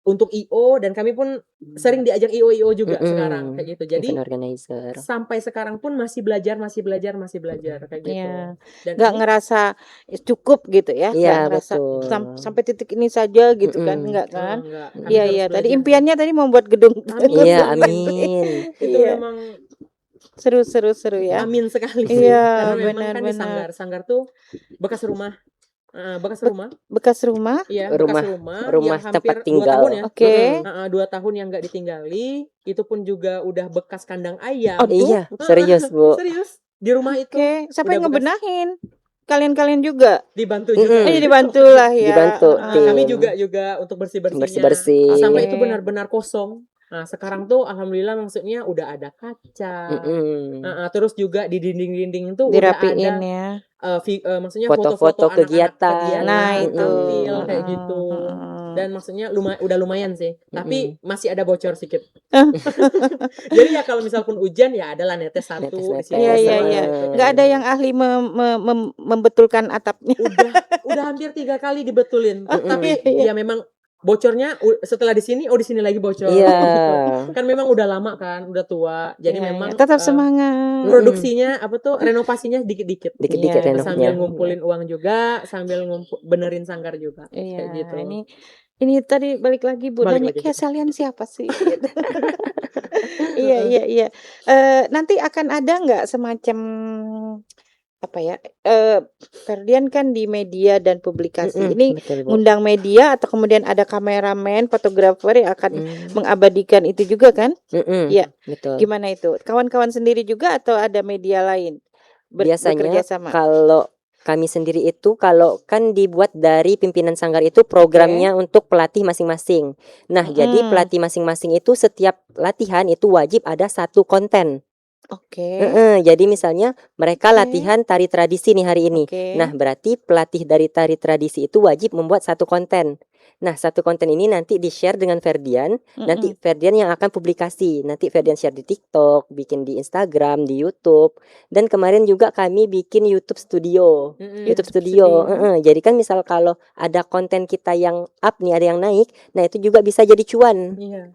untuk IO dan kami pun sering diajak IO juga sekarang kayak gitu. Jadi event organizer. sampai sekarang pun masih belajar kayak gitu. Iya. Dan Nggak ini ngerasa cukup gitu ya? Iya, Nggak ngerasa betul. sampai titik ini saja gitu kan? Enggak kan? enggak. Kami Iya, harus iya. Tadi belajar. impiannya tadi membuat gedung. Iya, amin. Itu Iya. memang Seru ya. amin sekali. Iya, Karena memang kan di benar-benar. sanggar tuh bekas rumah. Bekas rumah. Iya, Rumah- bekas rumah rumah yang tempat hampir 2 tinggal. tahun ya. Oke. 2 tahun yang nggak ditinggali, itu pun juga udah bekas kandang ayam. Oh, Iya, serius, Bu. Serius, di rumah itu Oke. Siapa udah yang bekas. ngebenahin? Kalian juga. dibantu juga. Oh, jadi bantulah ya. Dibantu, tim. Kami juga untuk bersih-bersihnya. Bersih-bersih. Sampai itu Oke. benar-benar kosong. Nah, sekarang tuh alhamdulillah maksudnya udah ada kaca. Terus juga di dinding-dinding itu Dirapiin udah ada ya. maksudnya Foto-foto foto-foto anak-anak kegiatan. Nah, yang itu. tampil kayak gitu. Dan maksudnya udah lumayan sih. Tapi masih ada bocor sedikit. Jadi ya kalau misal pun hujan ya adalah netes satu di Netes-netes. sini. Iya. Nggak ada yang ahli membetulkan atapnya. Udah hampir 3 kali dibetulin. Tapi ya memang bocornya setelah di sini lagi bocor. Iya. Kan memang udah lama kan, udah tua. Jadi Iya, memang iya. Tetap semangat. produksinya renovasinya dikit-dikit. Dikit-dikit Iya, renovnya. Sambil ngumpulin uang juga, sambil benerin sanggar juga. Iya, Kayak gitu. ini tadi balik lagi Bu, Balik nanya lagi. kayak kalian siapa sih? Gitu. Iya. Nanti akan ada nggak semacam apa ya? Ferdian kan di media dan publikasi. Ini Betul, Bu. ngundang media atau kemudian ada kameramen, fotografer yang akan mengabadikan itu juga kan? Iya. Betul. Gimana itu? Kawan-kawan sendiri juga atau ada media lain? Biasanya Bekerja sama. kalau kami sendiri itu kalau kan dibuat dari pimpinan sanggar itu programnya untuk pelatih masing-masing. Nah, jadi pelatih masing-masing itu setiap latihan itu wajib ada satu konten. Oke. Jadi misalnya mereka latihan tari tradisi nih hari ini. Oke. Nah, berarti pelatih dari tari tradisi itu wajib membuat satu konten. Nah, satu konten ini nanti di-share dengan Ferdian. Nanti Ferdian yang akan publikasi. Nanti Ferdian share di TikTok, bikin di Instagram, di YouTube. Dan kemarin juga kami bikin YouTube Studio. YouTube Studio. Jadi kan misal kalau ada konten kita yang up nih, ada yang naik, nah itu juga bisa jadi cuan. Iya.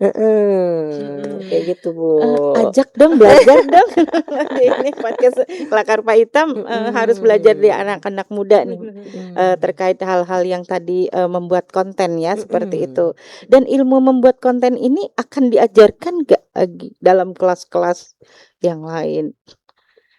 Kayak gitu, Bu. Ajak dong, belajar dong. Ini podcast Kelakar Pak Hitam harus belajar di anak-anak muda nih terkait hal-hal yang tadi membuat konten ya seperti itu. Dan ilmu membuat konten ini akan diajarkan gak dalam kelas-kelas yang lain?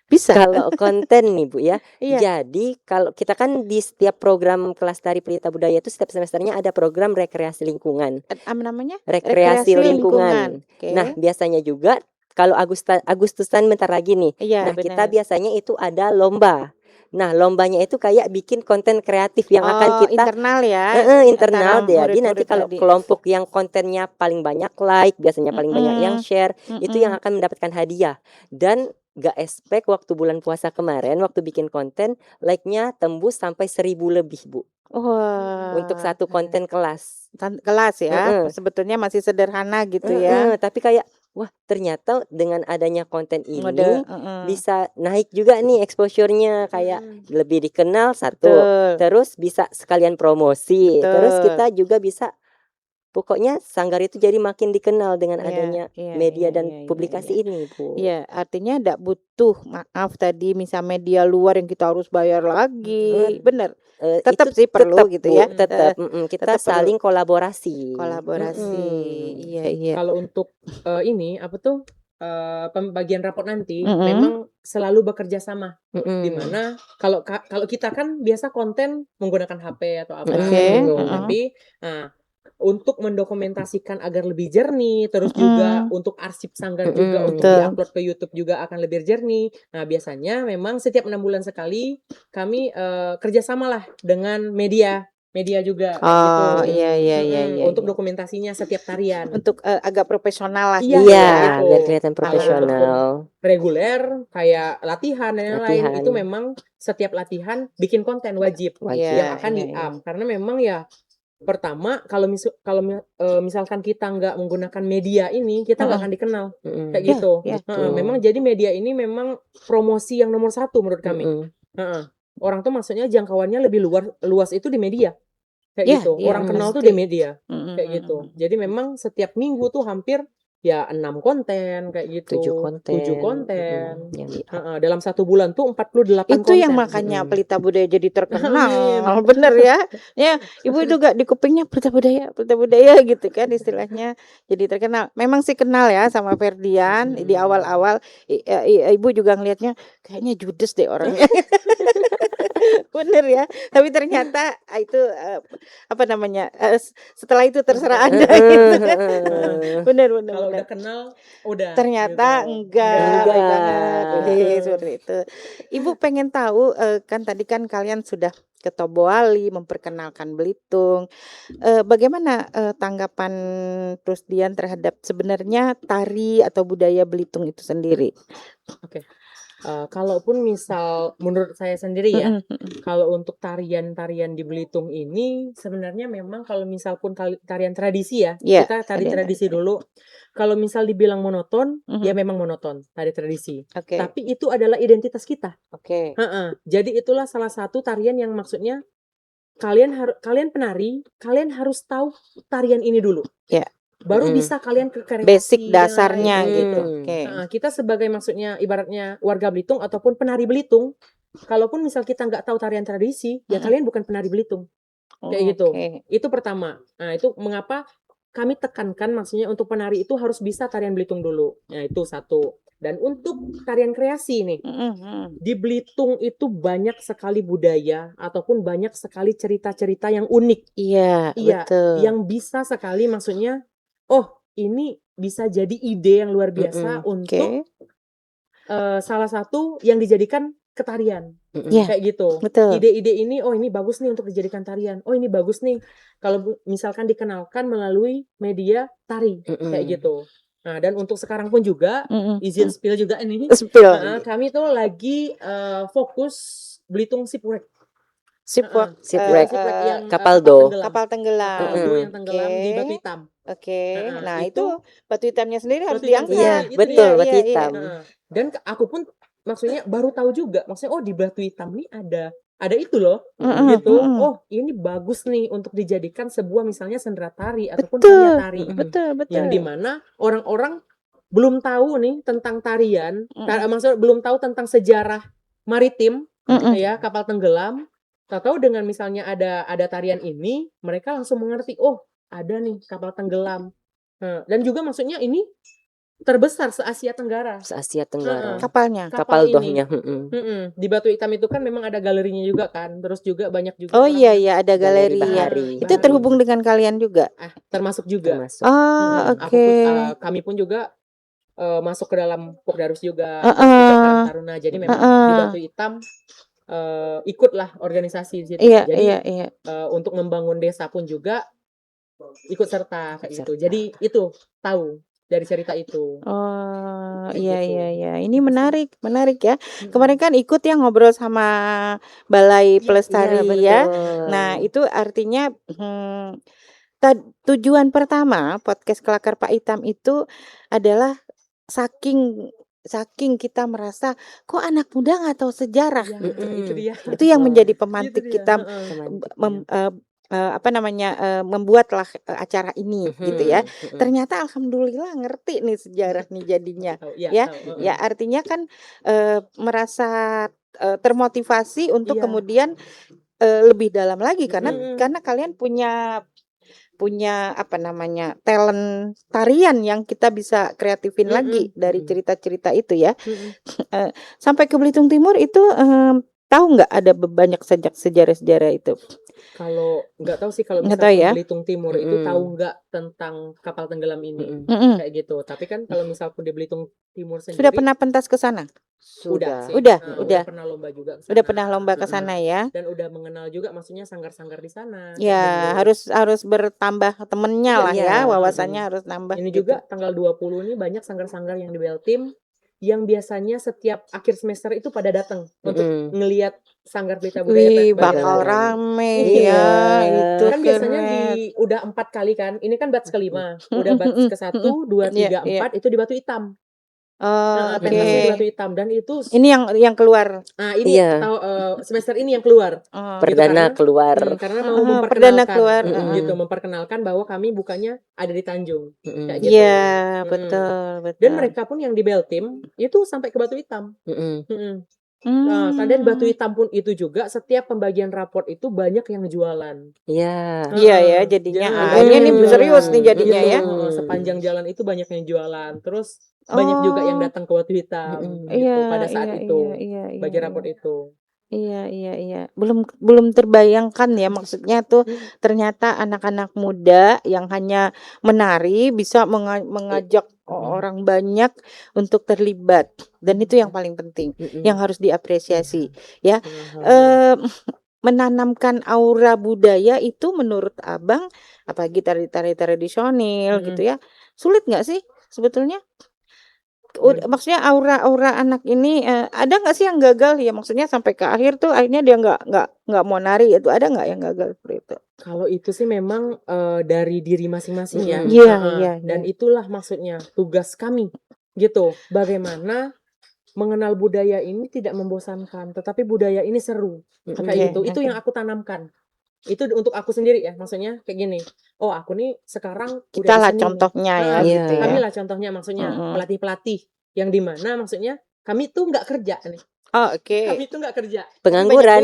Bisa. Kalau konten nih Bu ya. Iya. Jadi kalau kita kan di setiap program kelas tari pelita budaya itu setiap semesternya ada program rekreasi lingkungan. Apa namanya? Rekreasi lingkungan. Oke. Nah, biasanya juga kalau Agustusan bentar lagi nih. Iya, Nah, kita benar. biasanya itu ada lomba. Nah, lombanya itu kayak bikin konten kreatif yang akan kita internal ya. internal antara deh. Jadi nanti murid-murid kalau tadi. kelompok yang kontennya paling banyak like, biasanya paling banyak yang share, itu yang akan mendapatkan hadiah. Dan gak expect waktu bulan puasa kemarin waktu bikin konten like-nya tembus sampai 1.000 lebih, Bu. Wah. Untuk satu konten kelas. Kelas ya. Sebetulnya masih sederhana gitu ya. Tapi kayak wah, ternyata dengan adanya konten ini Model, bisa naik juga nih exposure-nya, kayak lebih dikenal satu, Betul. terus bisa sekalian promosi, Betul. terus kita juga bisa pokoknya sanggar itu jadi makin dikenal dengan Iya, adanya iya, media iya, dan iya, publikasi ini, Bu. Iya, artinya tidak butuh maaf tadi misal media luar yang kita harus bayar lagi, bener. Tetap Itu sih perlu tetap, gitu Bu, ya. tetap, kita tetap perlu. saling kolaborasi. Kolaborasi. Iya, iya. Kalau untuk ini apa tuh pembagian raport nanti memang selalu bekerja sama. Dimana kalau kita kan biasa konten menggunakan HP atau apa gitu, tapi untuk mendokumentasikan agar lebih jernih, terus juga untuk arsip sanggar juga untuk diupload ke YouTube juga akan lebih jernih. Nah, biasanya memang setiap 6 bulan sekali kami kerjasama lah dengan media juga gitu. Iya. Untuk dokumentasinya setiap tarian. Untuk agak profesional lah. Iya, Iya, gitu. biar kelihatan Kalau profesional. reguler kayak latihan dan lain-lain itu memang setiap latihan bikin konten wajib. Yang akan di-up karena memang ya pertama kalau misalkan kita nggak menggunakan media ini kita nggak akan dikenal kayak gitu. Memang jadi media ini memang promosi yang nomor 1 menurut kami. Orang tuh maksudnya jangkauannya lebih luas itu di media kayak gitu. Orang kenal tuh di media kayak gitu. Jadi memang setiap minggu tuh hampir ya 6 konten kayak gitu, 7 konten. Dalam 1 bulan tuh 48 itu konten. yang makanya Pelita Budaya jadi terkenal. Bener ya. Ya, Ibu juga di kupingnya Pelita Budaya gitu kan istilahnya jadi terkenal. Memang sih kenal ya sama Ferdian di awal-awal. Ibu juga ngelihatnya kayaknya judes deh orangnya. Bener ya. Tapi ternyata itu apa namanya? Setelah itu terserah Anda gitu kan. Bener. Kalau udah kenal udah. Ternyata gitu. enggak. Baik banget. Seperti itu. Ibu pengen tahu kan tadi kan kalian sudah ke Toboali memperkenalkan Belitung. Bagaimana tanggapan Rusdian terhadap sebenarnya tari atau budaya Belitung itu sendiri? Oke. Kalaupun misal menurut saya sendiri ya, kalau untuk tarian-tarian di Belitung ini sebenarnya memang kalau misal pun tarian tradisi ya, kita tari tradisi dulu. Kalau misal dibilang monoton, ya memang monoton tari tradisi. Tapi itu adalah identitas kita. Jadi itulah salah satu tarian yang maksudnya kalian penari, kalian harus tahu tarian ini dulu. Baru bisa kalian ke kreasi basic dasarnya gitu. Kita sebagai maksudnya ibaratnya warga Belitung ataupun penari Belitung, kalaupun misal kita nggak tahu tarian tradisi, ya kalian bukan penari Belitung. Kayak gitu. Itu pertama. Nah, itu mengapa kami tekankan maksudnya untuk penari itu harus bisa tarian Belitung dulu. Nah, itu satu. Dan untuk tarian kreasi nih, di Belitung itu banyak sekali budaya ataupun banyak sekali cerita-cerita yang unik. Iya, betul. Yang bisa sekali maksudnya ini bisa jadi ide yang luar biasa untuk salah satu yang dijadikan ketarian. Kayak gitu. Betul. Ide-ide ini, ini bagus nih untuk dijadikan tarian. Ini bagus nih kalau misalkan dikenalkan melalui media tari. Kayak gitu. Nah, dan untuk sekarang pun juga, izin spill juga ini. Kami tuh lagi fokus Belitung Sipurek. Shipwreck, Shipwreck. Shipwreck yang Kapal do. kapal tenggelam. Kapal do yang tenggelam di Oke. Batu Hitam. Oke. Nah, itu itu batu hitamnya sendiri harus batu hitam diangkat. Iya, itu betul, dia. batu hitam. Dan aku pun maksudnya baru tahu juga, maksudnya di Batu Hitam nih ada itu loh, gitu. Oh, ini bagus nih untuk dijadikan sebuah misalnya sendera tari ataupun karya tari. Betul. Yang dimana orang-orang belum tahu nih tentang tarian, maksudnya belum tahu tentang sejarah maritim, ya kapal tenggelam. Tahu dengan misalnya ada tarian ini, mereka langsung mengerti, oh ada nih kapal tenggelam. Dan juga maksudnya ini terbesar se-Asia Tenggara. Se-Asia Tenggara. Kapalnya. Kapal ini. dohnya. Di Batu Hitam itu kan memang ada galerinya juga kan, terus juga banyak juga. Oh iya ada galeri ya. Bahari. Itu terhubung dengan kalian juga. Termasuk juga. Termasuk. Oke. Kami pun juga masuk ke dalam Pokdarus juga, terus juga Karang Taruna. Jadi memang di Batu Hitam ikutlah organisasi di situ. Iya. Untuk membangun desa pun juga ikut serta kayak gitu. Jadi itu tahu dari cerita itu. Oh Kayak iya gitu. iya. Ini menarik ya. Kemarin kan ikut ya ngobrol sama Balai Pelestari ya. Nah itu artinya tujuan pertama podcast Kelakar Pak Itam itu adalah saking kita merasa kok anak muda nggak tahu sejarah. Itu dia. Itu yang menjadi pemantik Itu dia. kita membuatlah acara ini gitu ya. Ternyata alhamdulillah ngerti nih sejarah nih jadinya. Ya artinya kan merasa termotivasi untuk kemudian lebih dalam lagi karena kalian punya talent tarian yang kita bisa kreatifin lagi dari cerita-cerita itu ya. Sampai ke Belitung Timur itu tahu nggak ada banyak sejarah itu? Kalau nggak tahu sih kalau Nggak tahu misalnya ya. Belitung Timur itu tahu nggak tentang kapal tenggelam ini kayak gitu. Tapi kan kalau misalnya di Belitung Timur sendiri sudah pernah pentas ke sana? Udah sih. Udah. Pernah lomba juga. Udah pernah lomba ke sana ya. Dan udah mengenal juga maksudnya sanggar-sanggar di sana. Ya, harus bertambah temennya lah ya, wawasannya harus nambah. Ini gitu. juga tanggal 20 ini banyak sanggar-sanggar yang di Beltim yang biasanya setiap akhir semester itu pada datang untuk ngelihat Sanggar Pelita Budaya. Wih, bakal rame ya itu. Kan biasanya udah 4 kali kan. Ini kan batch kelima. Udah batch ke-1, 2, 3, 4 itu di Batu Hitam. Pentasnya di Batu Hitam dan itu ini yang keluar. Ini semester ini yang keluar. Perdana keluar. Karena mau memperkenalkan keluar. memperkenalkan bahwa kami bukannya ada di Tanjung. Kayak gitu. Iya, betul. Dan mereka pun yang di Beltim itu sampai ke Batu Hitam. Dan Batu Hitam pun itu juga setiap pembagian raport itu banyak yang jualan. Iya. Iya ya, jadinya ini serius nih jadinya ya. Sepanjang jalan itu banyak yang jualan. Terus banyak juga yang datang ke Batu Hitam gitu, pada saat itu bagi raport itu. Iya. Belum terbayangkan ya, maksudnya tuh ternyata anak-anak muda yang hanya menari bisa mengajak orang banyak untuk terlibat, dan itu yang paling penting, yang harus diapresiasi ya. Menanamkan aura budaya itu menurut Abang, apalagi tari-tari tradisional gitu ya, sulit nggak sih sebetulnya? Maksudnya aura anak ini ada nggak sih yang gagal ya, maksudnya sampai ke akhir tuh akhirnya dia nggak mau nari, itu ada nggak yang gagal seperti itu? Kalau itu sih memang dari diri masing-masing ya. Iya. Dan itulah maksudnya tugas kami gitu, bagaimana mengenal budaya ini tidak membosankan, tetapi budaya ini seru kayak gitu. Itu yang aku tanamkan. Itu untuk aku sendiri ya, maksudnya kayak gini. Oh, aku nih sekarang kita lah contohnya ya, gitu ya. Kami lah contohnya, maksudnya pelatih-pelatih yang dimana maksudnya kami tuh nggak kerja nih. Kami tuh nggak kerja. Pengangguran.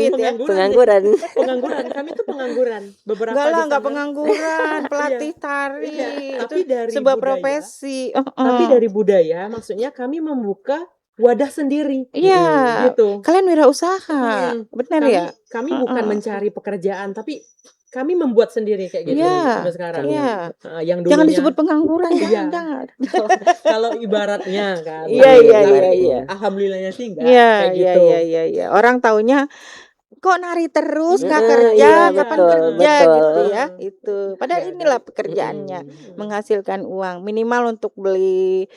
Kami tuh pengangguran. Beberapa nggak pengangguran, pelatih tari. Tapi dari sebuah budaya, profesi. Tapi dari budaya, maksudnya kami membuka wadah sendiri. Iya. Gitu. Kalian wirausaha. Benar ya? Kami bukan mencari pekerjaan, tapi kami membuat sendiri kayak gitu sampai sekarang. Iya. Yang jangan disebut pengangguran, jangan. Kalau ibaratnya kan. Iya. Alhamdulillahnya sih enggak Iya, kayak gitu. Iya. Orang taunya kok nari terus nggak Heeh, kerja, iya, kapan betul, kerja betul. gitu ya. Itu. Padahal Nggak ada. inilah pekerjaannya, menghasilkan uang minimal untuk beli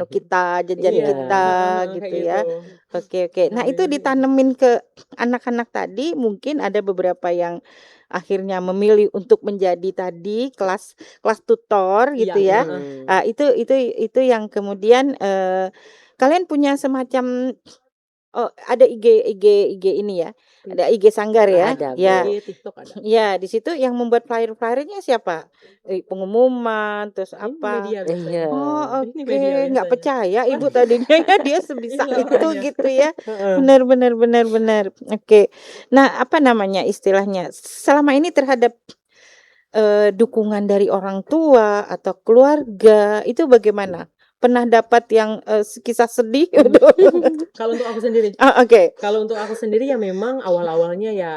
kita, jajan Iya. kita Heeh, gitu kayak ya. gitu. Oke. Nah, itu ditanemin ke anak-anak tadi, mungkin ada beberapa yang akhirnya memilih untuk menjadi tadi kelas tutor gitu ya. Iya, Mm. Itu yang kemudian kalian punya semacam ada IG ini ya. Ada IG Sanggar ya. Ada, Ya. Bu. Di TikTok ada. Ya, di situ yang membuat flyer-flyernya siapa? Pengumuman terus Ini apa? media biasanya. Iya. Oh, Ini oke. media Nggak biasanya. percaya ibu tadinya ya dia sebisa Inilah itu makanya. gitu ya. Heeh. Benar. Oke. Nah, apa namanya istilahnya? Selama ini terhadap dukungan dari orang tua atau keluarga itu bagaimana? Pernah dapat yang kisah sedih gitu? Kalau untuk aku sendiri, Oh, oke. kalau untuk aku sendiri ya memang awal-awalnya ya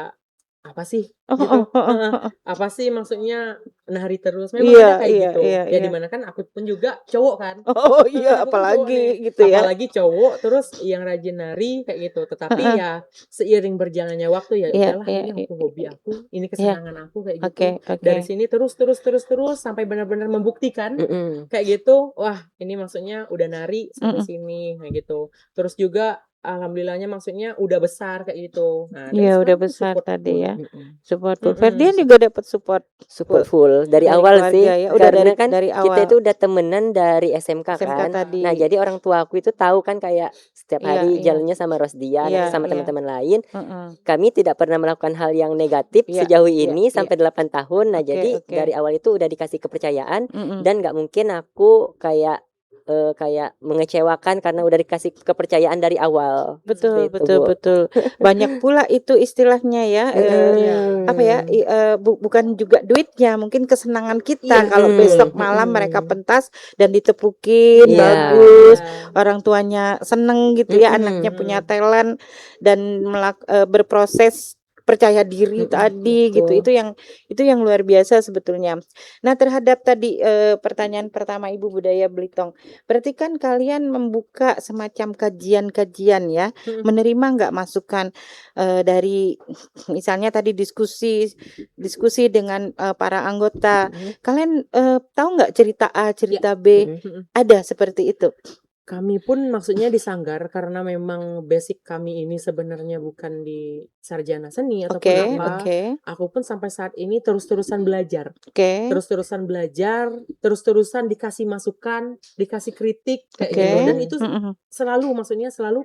apa sih Oh, gitu, heeh. apa sih maksudnya nari terus, memang Iya, ada kayak iya, gitu. iya, Ya iya. dimana kan aku pun juga cowok kan. Oh iya, Aku kan cowok nih, apalagi gitu ya. apalagi cowok terus yang rajin nari kayak gitu. Tetapi Heeh. ya seiring berjalannya waktu ya Iya, udahlah iya, ini iya. aku hobi aku, ini Iya. kesenangan aku kayak gitu. Oke. Dari sini terus sampai benar-benar membuktikan Mm-mm. kayak gitu. Wah, ini maksudnya udah nari sampai Mm-mm. sini kayak gitu. Terus juga alhamdulillahnya maksudnya udah besar kayak gitu. Nah, dari Iya, udah sekarang tuh besar support tadi full. ya. Mm-mm. Support full. Mm-mm. Ferdian juga dapat support Support full dari dari awal sih, keluarga ya. Udah karena kan dari kita awal itu udah temenan dari SMK SMK kan. tadi. Nah, jadi orang tua aku itu tahu kan kayak setiap Iya, hari iya. jalannya sama Rosdian atau Iya, sama iya. teman-teman lain. Heeh. Kami tidak pernah melakukan hal yang negatif Iya, sejauh iya, ini iya. sampai 8 tahun. Nah, Oke, jadi oke. dari awal itu udah dikasih kepercayaan Mm-mm. dan nggak mungkin aku kayak mengecewakan karena udah dikasih kepercayaan dari awal. Betul, Seperti itu, Bu. betul. Banyak pula itu istilahnya ya. Iya. Apa ya? Bukan juga duitnya, mungkin kesenangan kita Iya, kalau Mm-mm. besok malam mereka Mm-mm. pentas dan ditepukin Iya. bagus, Iya. orang tuanya seneng gitu ya, Mm-mm. anaknya punya talent dan berproses percaya diri Mm-mm, tadi gitu. betul. Itu yang luar biasa sebetulnya. Nah, terhadap tadi pertanyaan pertama Ibu Budaya Belitung, berarti kan kalian membuka semacam kajian-kajian ya, Mm-mm. menerima nggak masukan dari misalnya tadi diskusi dengan para anggota. Mm-mm. Kalian tahu nggak cerita A, cerita B? Mm-mm. Ada seperti itu. Kami pun maksudnya di Sanggar karena memang basic kami ini sebenarnya bukan di sarjana seni ataupun Oke, apa. oke, Aku pun sampai saat ini terus-terusan belajar. oke, Terus-terusan belajar, terus-terusan dikasih masukan, dikasih kritik kayak oke. gitu. Dan itu Mm-mm. selalu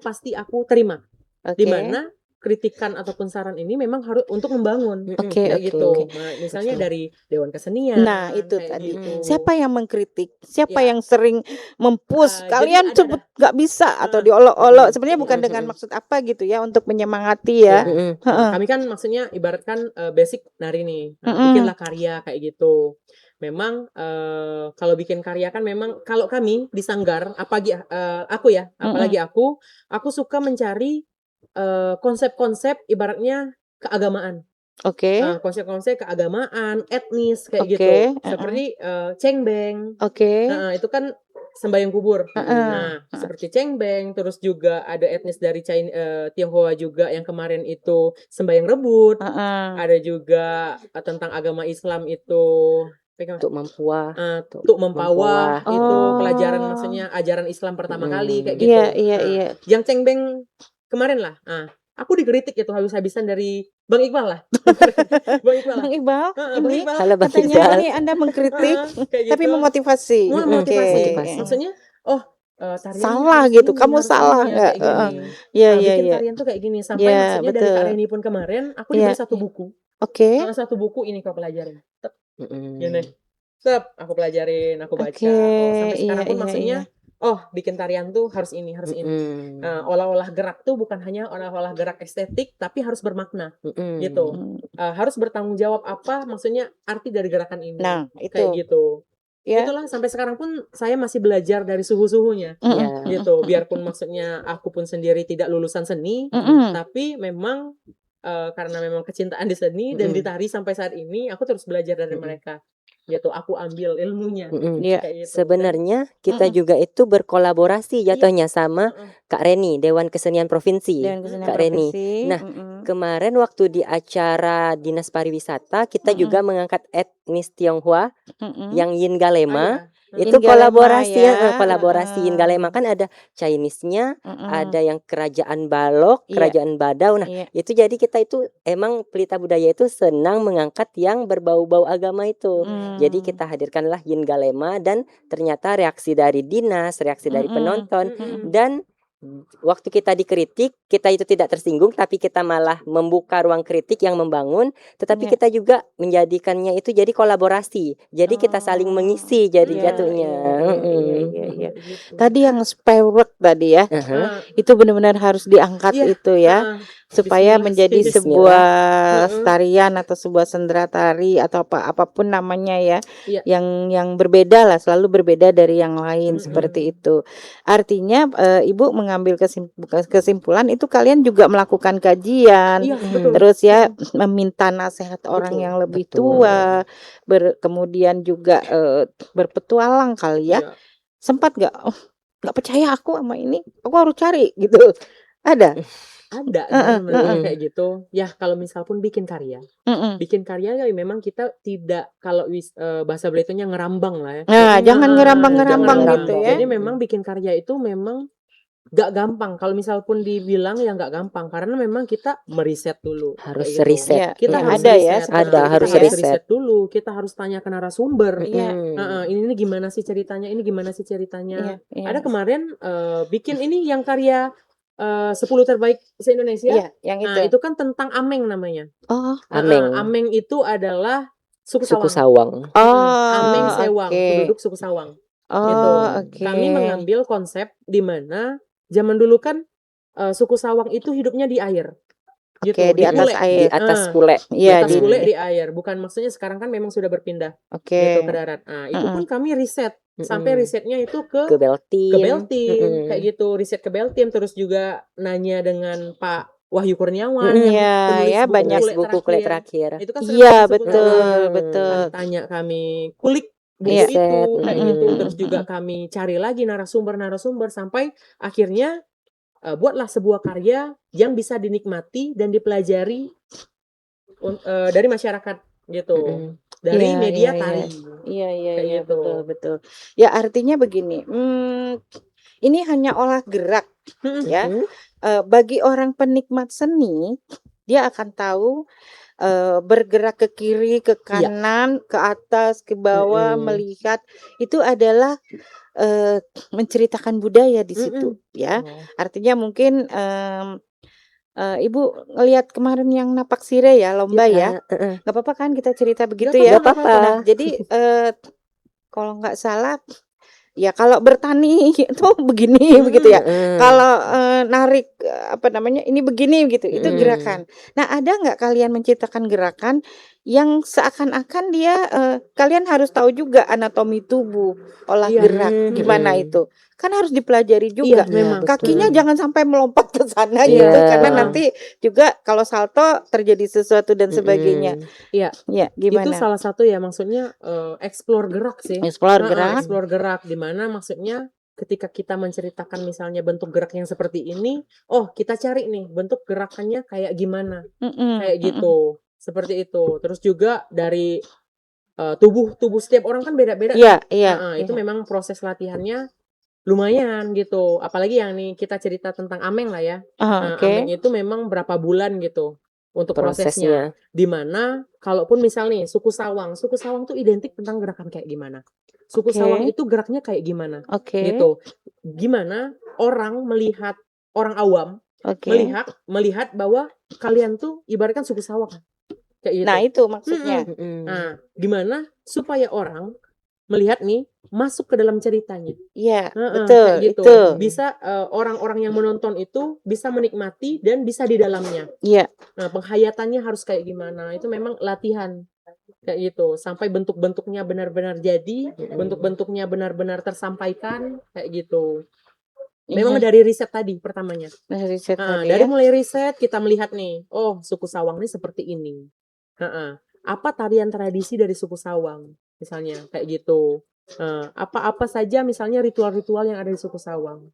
pasti aku terima. Oke. Di mana kritikan ataupun saran ini memang harus untuk membangun. Mm-mm. Oke, Kayak oke, gitu. oke. Nah, misalnya Betul. dari Dewan Kesenian Nah, itu kayak tadi. gitu. Siapa yang mengkritik? Siapa Ya. yang sering mempush? Jadi Kalian ada cepet nggak bisa atau diolok-olok. Sebenarnya bukan dengan maksud apa gitu ya, untuk menyemangati ya. Ya. Mm-mm. Heeh. Kami kan maksudnya ibaratkan basic nari nih. Nah, Mm-mm. bikinlah karya kayak gitu. Memang kalau bikin karya kan memang kalau kami di Sanggar apalagi apalagi aku suka mencari konsep-konsep ibaratnya keagamaan. Oke, Konsep-konsep keagamaan, etnis kayak Oke, gitu. heeh. Seperti cengbeng. oke. Nah, itu kan sembahyang kubur. Heeh. Nah, seperti cengbeng, terus juga ada etnis dari Tionghoa juga yang kemarin itu sembahyang rebut. Heeh. Ada juga tentang agama Islam itu Untuk Mampuah. Tuk Mempawah itu Oh. pelajaran maksudnya ajaran Islam pertama kali kayak Iya, gitu. iya, Nah, iya. yang cengbeng kemarin lah. Aku dikritik itu habis-habisan dari Bang Iqbal lah. Bang Iqbal lah. Bang Iqbal, Bang ini Iqbal. Halo Bang katanya Iqbal. ini Anda mengkritik, Kayak tapi gitu. memotivasi. Memotivasi. Motivasi. Maksudnya, tariannya Salah harus gitu, ini, kamu harus salah ini ya, nggak? kayak gini. Iya, iya, Bikin iya. tarian tuh kayak gini. Sampai Iya, maksudnya dari betul. Kak Reni pun kemarin, aku Iya. diberi satu buku. Oke. Satu buku ini kau pelajarin. Mm-mm. Gini. Aku pelajarin, aku baca. Oke, Sampai sekarang iya, pun iya, maksudnya, bikin tarian tuh harus ini, harus ini. Mm-mm. Olah-olah gerak tuh bukan hanya olah-olah gerak estetik, tapi harus bermakna. Mm-mm. Gitu. Harus bertanggung jawab apa maksudnya arti dari gerakan ini. Nah, Kayak itu. gitu. Ya. Itulah sampai sekarang pun saya masih belajar dari suhu-suhunya. Iya. Gitu. Biarpun maksudnya aku pun sendiri tidak lulusan seni, tapi memang karena memang kecintaan di seni dan di tari sampai saat ini, aku terus belajar dari mereka. Gitu, aku ambil ilmunya. Iya. Kayak gitu. Sebenarnya kita juga itu berkolaborasi jatuhnya sama Kak Reni, Dewan Kesenian Provinsi. Dewan Kesenian Kak Reni. Provinsi. Nah, Kemarin waktu di acara Dinas Pariwisata kita juga mengangkat etnis Tionghoa yang Yin Galema. Itu Yin Galema kolaborasi ya. kolaborasi Yin Galema kan ada Chinese-nya, ada yang kerajaan Balok, Iya. kerajaan Badau. Nah, Iya. itu jadi kita itu emang Pelita Budaya itu senang mengangkat yang berbau-bau agama itu. Jadi kita hadirkanlah Yin Galema dan ternyata reaksi dari dinas, reaksi dari penonton dan waktu kita dikritik, kita itu tidak tersinggung tapi kita malah membuka ruang kritik yang membangun, tetapi Iya. kita juga menjadikannya itu jadi kolaborasi. Jadi kita saling mengisi jadi Iya, jatuhnya. iya. Tadi yang spare work tadi ya, itu benar-benar harus diangkat itu ya, supaya menjadi Bismillah. sebuah tarian atau sebuah sendera tari atau apapun namanya ya, yang berbeda lah, selalu berbeda dari yang lain seperti itu. Artinya Ibu mengambil kesimpulan itu kalian juga melakukan kajian, terus ya meminta nasihat orang yang lebih tua, kemudian juga berpetualang kali ya. Sempat nggak percaya aku sama ini, aku harus cari gitu. Ada kayak gitu ya. Kalau misal pun bikin karya ya memang kita tidak, kalau bahasa Belitanya ngerambang lah ya. Nah, jangan ngerambang gitu ya. Jadi memang bikin karya itu memang gak gampang. Kalau misal pun dibilang ya gak gampang, karena memang kita meriset dulu. Harus kayak gitu. riset. Ya, Kita harus ada ya, riset. seperti itu harus ya. riset Dulu. Kita harus tanya ke narasumber. Iya. Ini gimana sih ceritanya? Ini gimana sih ceritanya? Iya. Ada kemarin bikin ini yang karya 10 terbaik se-Indonesia. Iya, yang Nah, itu kan tentang Ameng namanya. Oh, Ameng itu adalah suku Sawang. Ameng Sewang, penduduk suku Sawang. Gitu. Kami mengambil konsep di mana zaman dulu kan suku Sawang itu hidupnya di air. Gitu, di atas air. Di atas kule. Iya, di atas kule di air. Bukan, maksudnya sekarang kan memang sudah berpindah gitu ke darat. Nah, itu pun kami riset. Sampai risetnya itu ke Beltim. Kayak gitu, riset ke Beltim, terus juga nanya dengan Pak Wahyu Kurniawan, ya banyak buku kulit terakhir. Itu kan iya, betul. Tanya, kami kulik buku itu kayak gitu, terus juga kami cari lagi narasumber sampai akhirnya buatlah sebuah karya yang bisa dinikmati dan dipelajari dari masyarakat gitu, dari media tari. Iya, betul. Ya, artinya begini, ini hanya olah gerak ya. Bagi orang penikmat seni, dia akan tahu bergerak ke kiri, ke kanan, ke atas, ke bawah, melihat itu adalah menceritakan budaya di situ ya. Artinya mungkin Ibu ngelihat kemarin yang napak sire ya, lomba ya. Nggak apa-apa kan kita cerita begitu ya? Nggak apa-apa. Nah, jadi kalau nggak salah ya, kalau bertani itu begini begitu ya. Kalau narik ini begini gitu, itu gerakan. Nah, ada nggak kalian menciptakan gerakan yang seakan-akan dia kalian harus tahu juga anatomi tubuh, olah gerak gimana itu. Kan harus dipelajari juga. Memang. Kakinya jangan sampai melompat ke sana gitu, karena nanti juga kalau salto terjadi sesuatu dan sebagainya. Iya, gimana? Itu salah satu ya, maksudnya explore gerak sih. Explore gerak di mana maksudnya ketika kita menceritakan misalnya bentuk gerak yang seperti ini, kita cari nih bentuk gerakannya kayak gimana. Kayak gitu. Seperti itu. Terus juga dari tubuh setiap orang kan beda-beda. Iya. Itu memang proses latihannya lumayan gitu. Apalagi yang nih kita cerita tentang Ameng lah ya. Ameng itu memang berapa bulan gitu untuk prosesnya. Dimana kalaupun misal nih suku Sawang tuh identik tentang gerakan kayak gimana. Suku Sawang itu geraknya kayak gimana. Gitu. Gimana orang melihat, orang awam melihat bahwa kalian tuh ibaratkan suku Sawang. Kayak gitu. Nah, itu maksudnya. Nah, gimana supaya orang melihat nih masuk ke dalam ceritanya. Iya, betul. Kayak gitu. Itu Bisa orang-orang yang menonton itu bisa menikmati dan bisa di dalamnya. Iya. Nah, penghayatannya harus kayak gimana? Itu memang latihan kayak gitu. Sampai bentuk-bentuknya benar-benar jadi, bentuk-bentuknya benar-benar tersampaikan kayak gitu. Memang dari riset tadi pertamanya. Dari mulai riset kita melihat nih, suku Sawang ini seperti ini. Apa tarian tradisi dari suku Sawang? Misalnya kayak gitu. Apa-apa saja misalnya ritual-ritual yang ada di suku Sawang.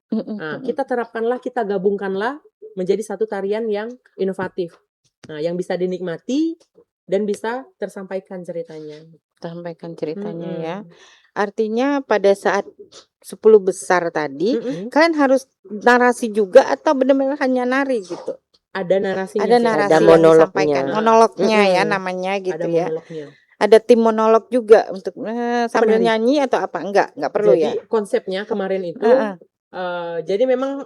Kita terapkanlah, kita gabungkanlah menjadi satu tarian yang inovatif. Nah, yang bisa dinikmati dan bisa tersampaikan ceritanya. Sampaikan ceritanya Mm-mm. ya. Artinya pada saat 10 besar tadi, Mm-mm. kalian harus narasi juga atau benar-benar hanya nari gitu? Ada narasinya Ada sih. narasi Ada yang monolognya. disampaikan, monolognya ya Mm-mm. namanya Ada gitu ya. monolognya. Ada tim monolog juga untuk sambil Penari. nyanyi atau apa? Enggak perlu Jadi ya. konsepnya kemarin itu, Heeh. jadi memang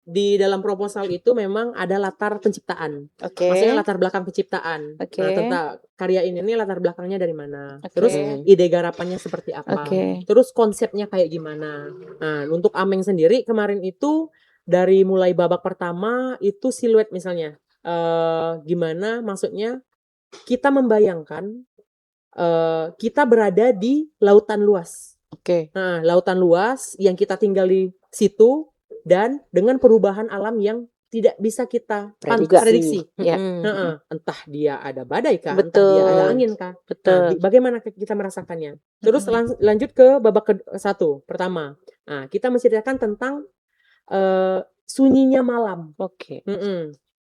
di dalam proposal itu memang ada latar penciptaan. Oke. Maksudnya latar belakang penciptaan. Oke. Nah, tentang karya ini nih latar belakangnya dari mana. Oke. Terus ide garapannya seperti apa. Oke. Terus konsepnya kayak gimana. Nah, untuk Ameng sendiri kemarin itu dari mulai babak pertama itu siluet misalnya. Gimana maksudnya kita membayangkan kita berada di lautan luas. Oke. Nah, lautan luas yang kita tinggal di situ dan dengan perubahan alam yang tidak bisa kita prediksi. Ya. Heeh. Entah dia ada badai kah, entah dia ada Betul. angin kah. Nah, Betul. bagaimana kita merasakannya? Terus lanjut ke babak satu pertama. Nah, kita menceritakan tentang sunyinya malam. Oke.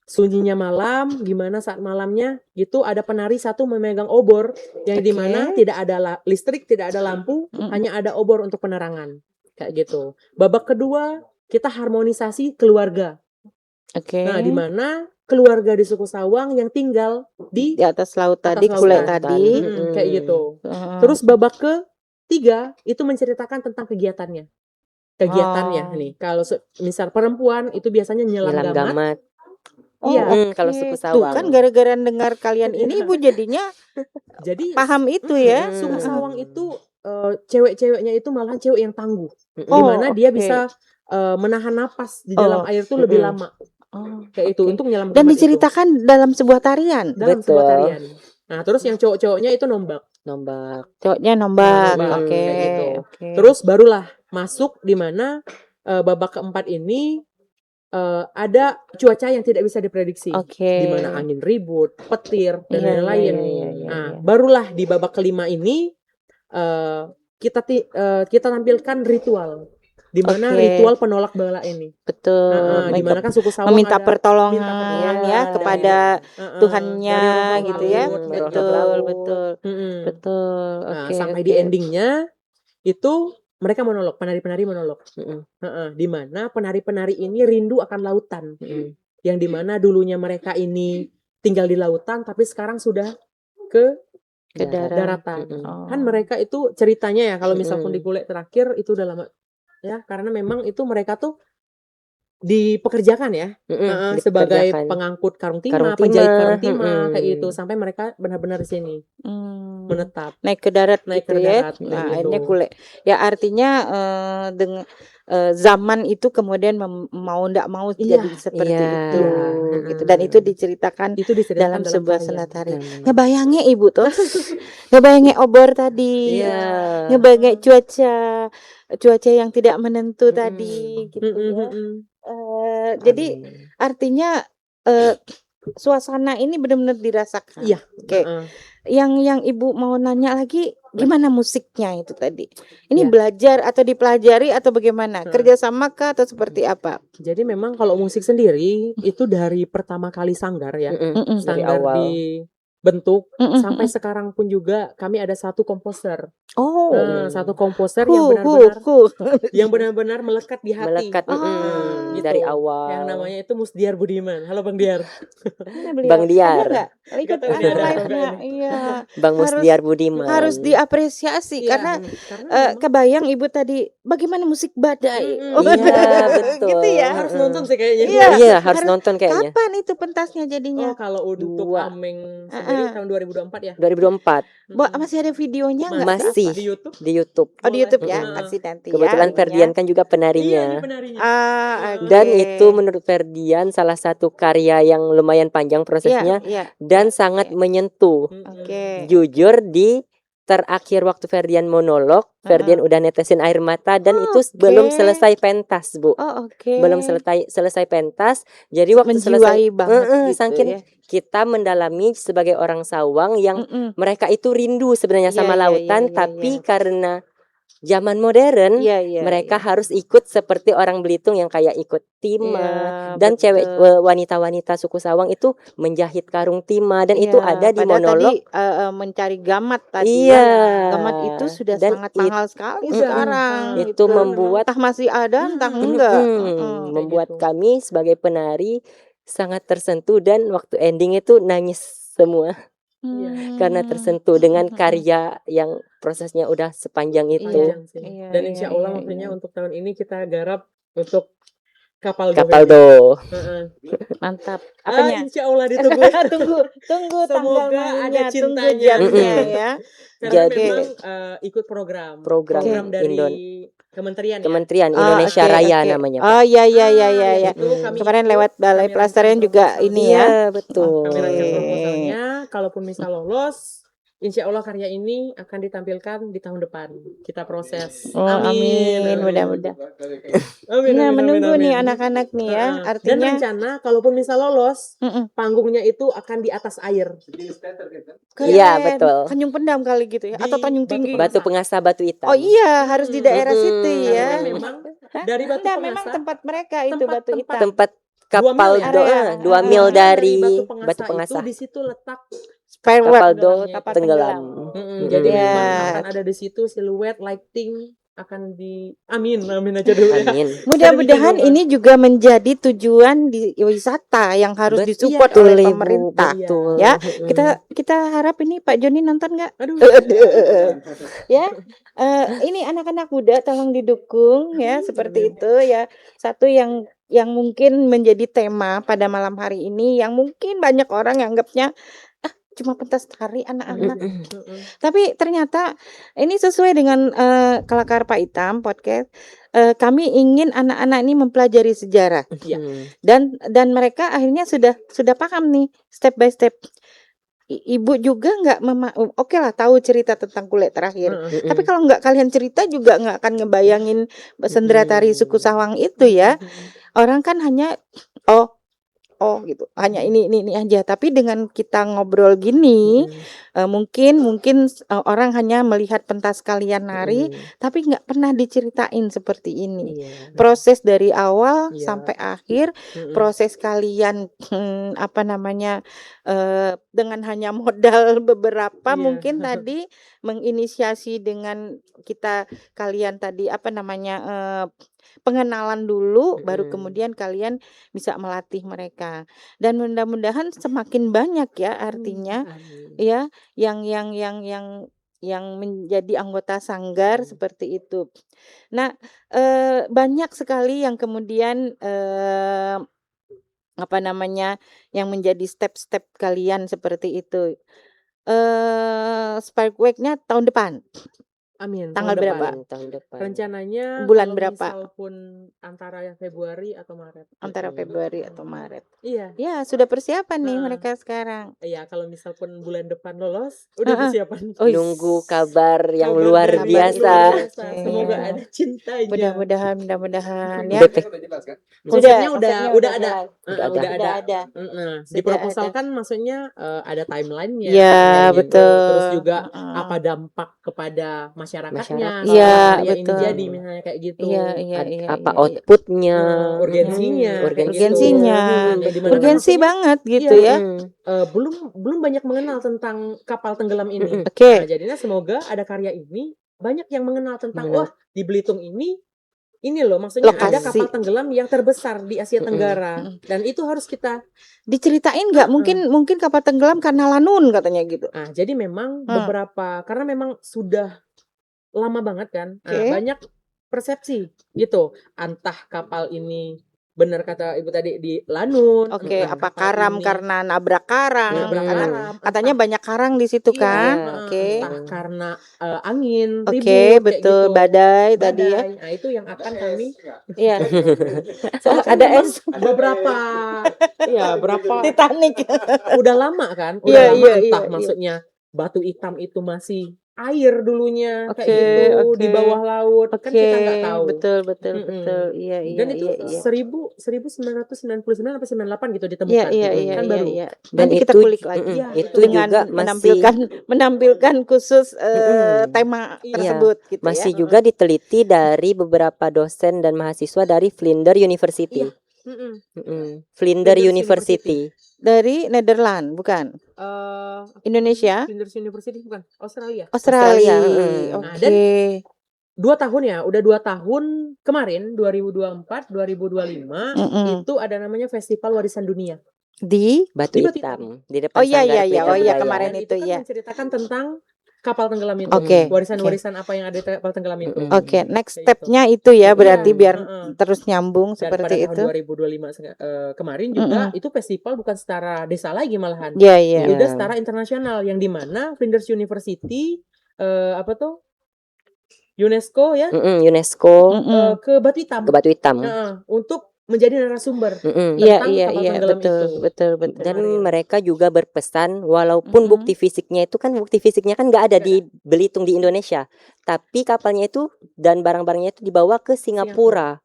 Sunyinya malam, gimana saat malamnya gitu ada penari satu memegang obor yang Oke. dimana tidak ada listrik, tidak ada lampu, hanya ada obor untuk penerangan kayak gitu. Babak kedua kita harmonisasi keluarga. Oke. Nah, dimana keluarga di suku Sawang yang tinggal di atas laut atas tadi, lautan. Kule tadi. Kayak gitu. Terus babak ketiga itu menceritakan tentang kegiatannya nih. Kalau misal perempuan itu biasanya nyelam gamat. Iya, kalau suku Tuh Sawang. kan gara-gara dengar kalian ini Ibu jadinya jadi paham itu ya. suku Sawang itu cewek-ceweknya itu malah cewek yang tangguh. Oh, Dimana dia oke. bisa menahan napas di dalam air itu lebih lama. Kayak itu oke. untuk nyelam Dan gamat diceritakan dalam sebuah tarian. dalam sebuah tarian. Nah, terus yang cowok-cowoknya itu nombak. Cowoknya nombak. Nombak, Oke. kayak gitu. Oke. Terus barulah masuk di mana babak keempat ini ada cuaca yang tidak bisa diprediksi. Oke. Di mana angin ribut, petir dan Iya, lain-lain. iya. Nah, barulah di babak kelima ini kita tampilkan ritual. Di mana Oke. ritual penolak bala ini. Betul. Di mana kan suku Sawang meminta ada pertolongan ya dari- kepada Tuhannya dari rumput gitu ya. laut, kayak Betul, gitu. betul. Betul. Nah, Oke. sampai di endingnya itu mereka monolog, penari-penari monolog. Di mana penari-penari ini rindu akan lautan. Yang dimana dulunya mereka ini tinggal di lautan, tapi sekarang sudah ke daratan. Kan mereka itu ceritanya ya, kalau misalkan di Kule terakhir itu udah lama ya, karena memang itu mereka tuh dipekerjakan ya, sebagai pengangkut karung timah, penjahit karung timah, kayak gitu, sampai mereka benar-benar di sini menetap, naik ke darat naik gitu ke ya. darat, kayak Nah, gitu. akhirnya Kule. Ya artinya dengan zaman itu kemudian mau ndak mau Iya. jadi seperti Iya. itu gitu. Dan itu diceritakan Itu diceritakan dalam sebuah karya. senatari. Ngebayangnya Ibu tuh. Ngebayangnya obor tadi. Iya. Ngebayangnya cuaca yang tidak menentu tadi gitu ya. Jadi artinya suasana ini benar-benar dirasakan. Iya. Oke. Yang Ibu mau nanya lagi, gimana musiknya itu tadi? Ini Ya. belajar atau dipelajari atau bagaimana? Kerjasama kah atau seperti apa? Jadi memang kalau musik sendiri itu dari pertama kali sanggar ya, Dari sanggar awal. dibentuk sampai sekarang pun juga kami ada satu komposer. Oh, Satu komposer yang benar-benar melekat di hati. Melekat Gitu. dari awal. Yang namanya itu Musdiar Budiman. Halo Bang Diar. Bang Diar. Ada nggak? Ikut Nggak tahu dia ada live atau nggak? nggak Iya. Bang Musdiar Budiman. Harus diapresiasi Iya, karena memang kebayang Ibu tadi bagaimana musik badai. Iya, betul. Gitu ya. harus nonton sih kayaknya. Iya, harus nonton kayaknya. Kapan itu pentasnya jadinya? Kalau untuk Dua. Ameng sendiri tahun 2024 ya. 2024 Masih ada videonya nggak? masih Di YouTube. di YouTube. Oh, di YouTube ya, Boleh. kasih nanti Kebetulan ya. Ferdian kan juga Iya, penarinya. ini penarinya. Oke. Dan itu menurut Ferdian salah satu karya yang lumayan panjang prosesnya Iya. dan sangat menyentuh. Oke. Jujur di terakhir waktu Ferdian monolog, Ferdian udah netesin air mata dan itu belum selesai pentas, Bu. Oh, oke. Belum selesai pentas. Jadi waktu selesai menjiwai banget gitu saking ya. kita mendalami sebagai orang Sawang yang mereka itu rindu sebenarnya Iya, sama iya, lautan, iya, tapi iya. karena zaman modern Iya, iya, mereka iya. harus ikut seperti orang Belitung yang kayak ikut timah. Iya, Dan cewek betul. wanita-wanita suku Sawang itu menjahit karung timah dan itu Iya, ada di padahal tadi monolog. mencari gamat tadi Iya. ya. Gamat itu sudah Dan sangat mahal sekali Udah sekarang itu gitu. membuat Entah masih ada, entah Mm-mm. enggak. Kayak membuat gitu. kami sebagai penari sangat tersentuh dan waktu ending itu nangis semua karena tersentuh dengan karya yang prosesnya udah sepanjang itu. Panjang sih. Iya, Dan iya, insya Allah iya, maksudnya iya. untuk tahun ini kita garap untuk kapal Kapal Dohedi. do. Heeh. Mantap. Ah, Apanya? insya Allah ditunggu. tunggu tanggal Semoga ada mainnya, tunggu cintanya. jamnya Mm-mm. ya. Karena Jadi memang ikut program program dari Indon kementerian ya. Kementerian Oh, Indonesia oke, Raya oke. namanya, Oh, Pak. iya, iya, iya, iya, iya. Itu kami Kemarin ikut, lewat Balai kami Pelestarian rancang juga proposalnya. ini ya. Iya, betul. Kami rancang Oke. proposalnya. Kalaupun misal lolos, insya Allah karya ini akan ditampilkan di tahun depan. Kita proses. Oh, amin. Amin. Mudah-mudahan. Amin, Nah, amin, menunggu amin, nih amin. anak-anak nih ya. Dan Artinya rencana kalaupun misal lolos, Mm-mm. panggungnya itu akan di atas air. Keren. Iya, betul. Tanjung Pendam kali gitu ya, atau Di Tanjung Batu Tinggi. Batu Pengasah, Batu Hitam. Oh iya, harus di daerah situ Karena ya. memang dari Batu Enggak, memang Pengasah, tempat mereka itu Batu tempat- Hitam. Tempat 2 kapal mil ya? do Area. 2 mil Ah, dari Batu Batu Pengasah Pengasah. itu di situ letak Spare Kapal word. do Kapal tenggelam. Jadi Ya. memang akan ada di situ siluet lighting akan di amin aja dulu ya. Amin. Mudah-mudahan Jadi ini juga menjadi tujuan di wisata yang harus disupport iya, oleh Betul, Ibu, pemerintah. betul. Ya, kita harap ini Pak Joni nonton nggak? Aduh. Ya, ini anak-anak muda tolong didukung ya seperti itu ya. Satu yang mungkin menjadi tema pada malam hari ini yang mungkin banyak orang yang anggapnya cuma pentas tari anak-anak. Tapi ternyata ini sesuai dengan Kelakar Pak Hitam podcast. Kami ingin anak-anak ini mempelajari sejarah dan mereka akhirnya sudah paham nih step by step. Ibu juga nggak oke lah tahu cerita tentang Kulit Terakhir. Tapi kalau nggak kalian cerita juga nggak akan ngebayangin sendera tari suku Sawang itu ya. Orang kan hanya oh gitu, hanya ini aja. Tapi dengan kita ngobrol gini, mungkin orang hanya melihat pentas kalian nari, tapi nggak pernah diceritain seperti ini. Proses dari awal sampai akhir, proses kalian dengan hanya modal beberapa mungkin tadi menginisiasi dengan kalian tadi pengenalan dulu, baru kemudian kalian bisa melatih mereka. Dan mudah-mudahan semakin banyak ya artinya ya yang menjadi anggota sanggar seperti itu. Nah, banyak sekali yang kemudian yang menjadi step-step kalian seperti itu. Sparkweek-nya tahun depan. Amin. Tanggal tahun berapa? depan. Tahun depan. Rencananya Bulan kalau berapa? misal pun antara Februari atau Maret. Antara Februari atau Maret. Iya. Ya, sudah persiapan nih Nah. mereka sekarang. Iya, kalau misal pun bulan depan lolos, udah persiapan. Nunggu kabar yang Kabar luar dari biasa. luar biasa. Oke. Semoga ada cintanya. Mudah-mudahan ya. Konsepnya udah konsepnya udah ada. Udah ada. Di proposal kan maksudnya ada timelinenya. Ya, kayak gitu. betul. Terus juga apa dampak kepada masyarakatnya. Masyarakat. Iya, kalau karya betul. ini jadi misalnya kayak gitu. Iya. Apa outputnya, Urgensinya. kayak gitu. Urgensinya. Jadi mana Urgensi maksudnya, banget gitu iya, ya. belum banyak mengenal tentang kapal tenggelam ini. Oke. Nah, jadinya semoga ada karya ini banyak yang mengenal tentang Mengenal. wah di Belitung ini loh maksudnya ada Lokasi. kapal tenggelam yang terbesar di Asia Tenggara dan itu harus kita Diceritain nggak? Mungkin kapal tenggelam karena lanun katanya gitu. jadi memang beberapa karena memang sudah lama banget kan. Oke. Banyak persepsi gitu. Entah kapal ini benar kata Ibu tadi di lanun. Oke, apa kapal karam ini karena nabrak karang? nabrak Karena karam, katanya banyak karang di situ Iya, kan? Oke. entah karena angin Oke, ribut kayak betul. gitu. Badai tadi ya. Nah itu yang akan kami Iya. soalnya Ada memang es. berapa Titanic. udah lama kan Iya, udah lama iya, entah iya. maksudnya Batu Hitam itu masih air dulunya Oke, kayak gitu di oke. bawah laut kan kita nggak tahu. betul, betul, Mm-mm. betul. Iya, iya, Dan itu iya, iya. 1999 atau 98 gitu Iya, ditemukan. iya, iya, Kan iya, baru. iya. Dan Nanti kita itu kulik lagi Iya, itu dengan juga masih menampilkan khusus tema Iya. tersebut gitu masih ya. juga diteliti dari beberapa dosen dan mahasiswa dari Vlinder University. Iya. Mm-mm. Vlinder Flinders University. Dari Nederland, bukan? Indonesia? Flinders University bukan Australia. Australia. Nah, Oke. dan 2 tahun ya, udah 2 tahun kemarin 2024 2025 Mm-mm. itu ada namanya Festival Warisan Dunia. Di Batu Di Batu Hitam di depan Oh iya, Sanggar iya, iya. Pelita Oh iya, Budaya. kemarin Dan itu kan ya. menceritakan tentang kapal tenggelam itu. Oke, Warisan-warisan apa yang ada di kapal tenggelam itu. Oke, next Kayak gitu. stepnya itu ya berarti Iya, biar heeh. terus nyambung Dan pada seperti tahun itu. 2025 kemarin juga itu festival bukan setara desa lagi malahan. Iya, iya. Iya. Udah setara internasional yang dimana Flinders University apa tuh UNESCO ya UNESCO Mm-mm. ke Batu Hitam. ke Batu Hitam. Untuk menjadi narasumber Iya, tentang iya, kapal iya, tenggelam betul, itu. betul, betul. Dan Kemarin. mereka juga berpesan walaupun Mm-mm. bukti fisiknya itu kan nggak ada di Belitung di Indonesia, tapi kapalnya itu dan barang-barangnya itu dibawa ke Singapura.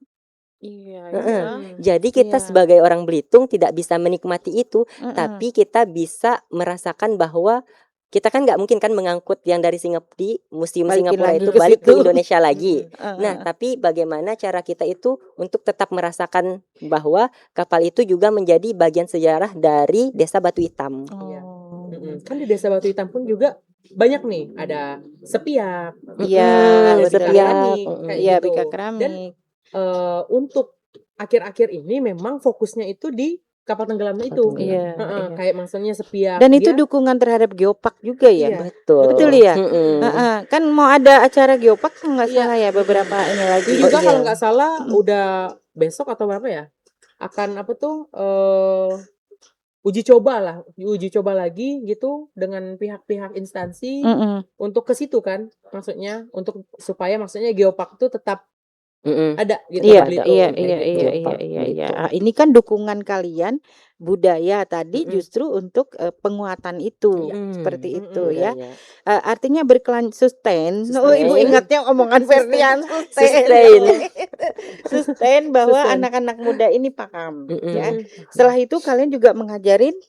Iya, Heeh. iya. Jadi kita Iya. sebagai orang Belitung tidak bisa menikmati itu, Mm-mm. tapi kita bisa merasakan bahwa kita kan nggak mungkin kan mengangkut yang dari di museum Balikin Singapura lagi itu ke balik ke situ. Indonesia lagi. Heeh. Nah, tapi bagaimana cara kita itu untuk tetap merasakan bahwa kapal itu juga menjadi bagian sejarah dari Desa Batu Hitam. Iya. Oh. Kan di Desa Batu Hitam pun juga banyak nih, ada sepiak, Iya, ada betul. bika keramik, kayak Iya, gitu. bika Dan keramik. untuk akhir-akhir ini memang fokusnya itu di kapal tenggelamnya itu. Iya, Heeh, iya. kayak maksudnya sepiak. Dan itu dia- dukungan terhadap geopark juga ya. Iya. Betul. Betul ya? Mm-mm. Heeh. Kan mau ada acara geopark kalau nggak Iya. salah ya beberapa ini lagi. Ini juga iya. kalau nggak salah udah besok atau berapa ya? Akan apa tuh uji coba lagi gitu dengan pihak-pihak instansi Mm-mm. untuk ke situ kan, maksudnya untuk supaya maksudnya geopark itu tetap Mm-mm. ada gitu Iya, di Belitung, iya, kayak iya, gitu. iya, iya, Geopark iya, iya. Belitung. Ah, ini kan dukungan kalian budaya tadi Mm-mm. justru untuk penguatan itu Iya. seperti Mm-mm. itu ya. Budaya. Artinya sustain. Oh, Sustain. Ibu ingatnya omongan Ferdian Sustain. sustain bahwa Sustain. anak-anak muda ini paham Mm-mm. ya. Setelah itu kalian juga ngajarin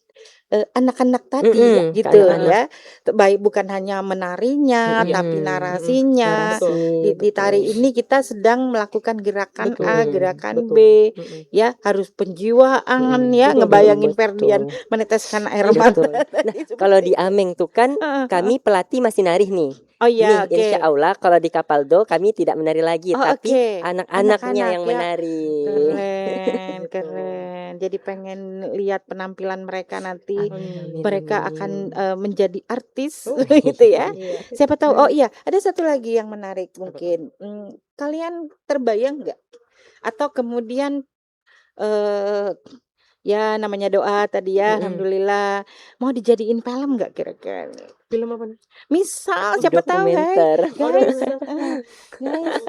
anak-anak tadi Mm-mm, ke gitu anak-anak. ya. Baik bukan hanya menarinya Mm-mm. tapi narasinya. Narasi, Di tari betul. ini kita sedang melakukan gerakan Betul. A, gerakan Betul. B, Mm-mm. ya harus penjiwaan Mm-mm. ya, Betul, ngebayangin betul. Ferdian meneteskan air Betul. mata. Nah, kalau di Ameng tuh kan Heeh, kami pelatih masih narih nih. oh iya, Nih, insya Allah kalau di Kapaldo kami tidak menari lagi, Oh, tapi oke. anak-anaknya Anak-anak yang ya. menari. Keren, Gitu. keren. Jadi pengen lihat penampilan mereka nanti. Amin, Mereka amin. akan menjadi artis Oh. gitu ya. Iya. Siapa tahu. Oh iya, ada satu lagi yang menarik mungkin. Kalian terbayang nggak? Atau kemudian ya namanya doa tadi ya, Mm-mm. alhamdulillah. Mau dijadiin film nggak kira-kira? Film apa nih? Misal siapa tahu Dokumenter. guys, guys,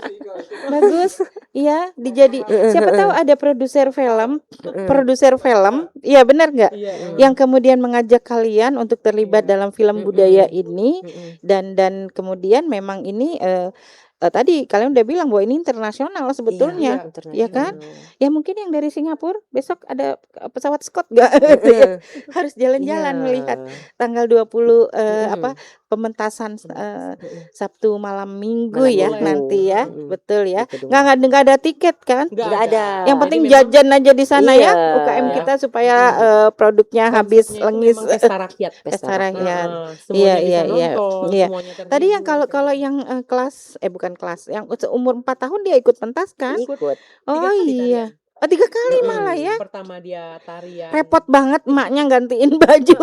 bagus, iya dijadi. Siapa tahu ada produser film, iya benar nggak? Iya. Yang kemudian mengajak kalian untuk terlibat Iya. dalam film Mm-mm. budaya ini Mm-mm. dan kemudian memang ini tadi kalian udah bilang bahwa ini internasional sebetulnya. Iya, ya kan? internasional. Ya mungkin yang dari Singapura besok ada pesawat Scott nggak? Gitu ya. Harus jalan-jalan Iya. melihat tanggal 20 Mm-mm. pementasan Sabtu malam Minggu Malam ya Minggu. nanti ya. Mm-mm. Betul ya. Di gedung. Nggak ada tiket kan? Nggak ada. Yang penting Jadi memang jajan aja di sana ya Iya. UKM kita supaya Hmm. produknya habis konsepnya itu lengis. memang pesta rakyat. Pesta rakyat. Semuanya Iya, bisa iya, iya. nonton, Iya. semuanya terhibur. Tadi yang kalau yang kelas bukan kelas, yang umur 4 tahun dia ikut pentas kan? Ikut. Oh 3 kali iya. tarian. Oh 3 kali Mm-mm. malah ya. Pertama dia tarian. Repot banget emaknya gantiin baju.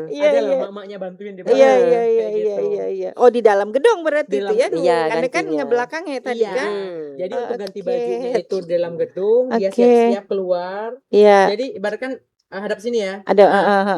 Iya, Ada lah iya. mak-maknya bantuin di Iya, belakang, iya, iya, kayak iya, gitu. iya, iya. Oh di dalam gedung berarti Di itu dalam ya? gedung. Iya, Karena kan gantinya. ngebelakangnya tadi Iya. kan? Jadi Oh, untuk ganti oke. bajunya itu di dalam gedung, dia Oke. siap-siap keluar. Iya. Jadi ibaratkan hadap sini ya. Ada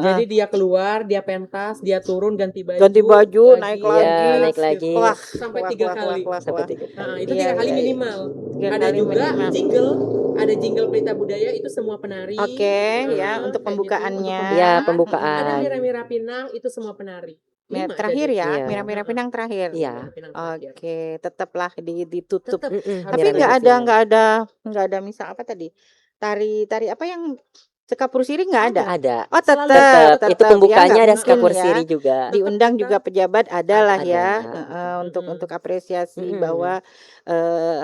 Jadi dia keluar, dia pentas, dia turun ganti baju. ganti baju, naik Iya, lagi. naik lagi. Wah, Sampai wah, 3 wah, kali. wah, wah, Sampai wah. 3 kali. Itu Iya, 3 kali iya, iya. minimal. 3 Ada kali juga minimal. ada jingle Pelita Budaya itu semua penari. Oke, ya untuk Kayak gitu, pembukaannya. untuk Ya, pembukaan. pembukaan. Ada Mira-Mira Pinang itu semua penari. 5 terakhir jadi. ya, Iya. Mira Pinang terakhir. Iya. Pinang terakhir. Oke, tetaplah ditutup. Tetap Mm-mm, Tapi harus Mira ada. nggak ada misal apa tadi? Tari apa yang sekapur siri nggak ada? Ada. Oh, Selalu tetap. Tetap itu Ya pembukaannya nggak ada mungkin skapur ya. siri juga. Diundang Tetap juga kita pejabat ada lah ada. ya, Ada. untuk Mm-mm. apresiasi Mm-mm. bahwa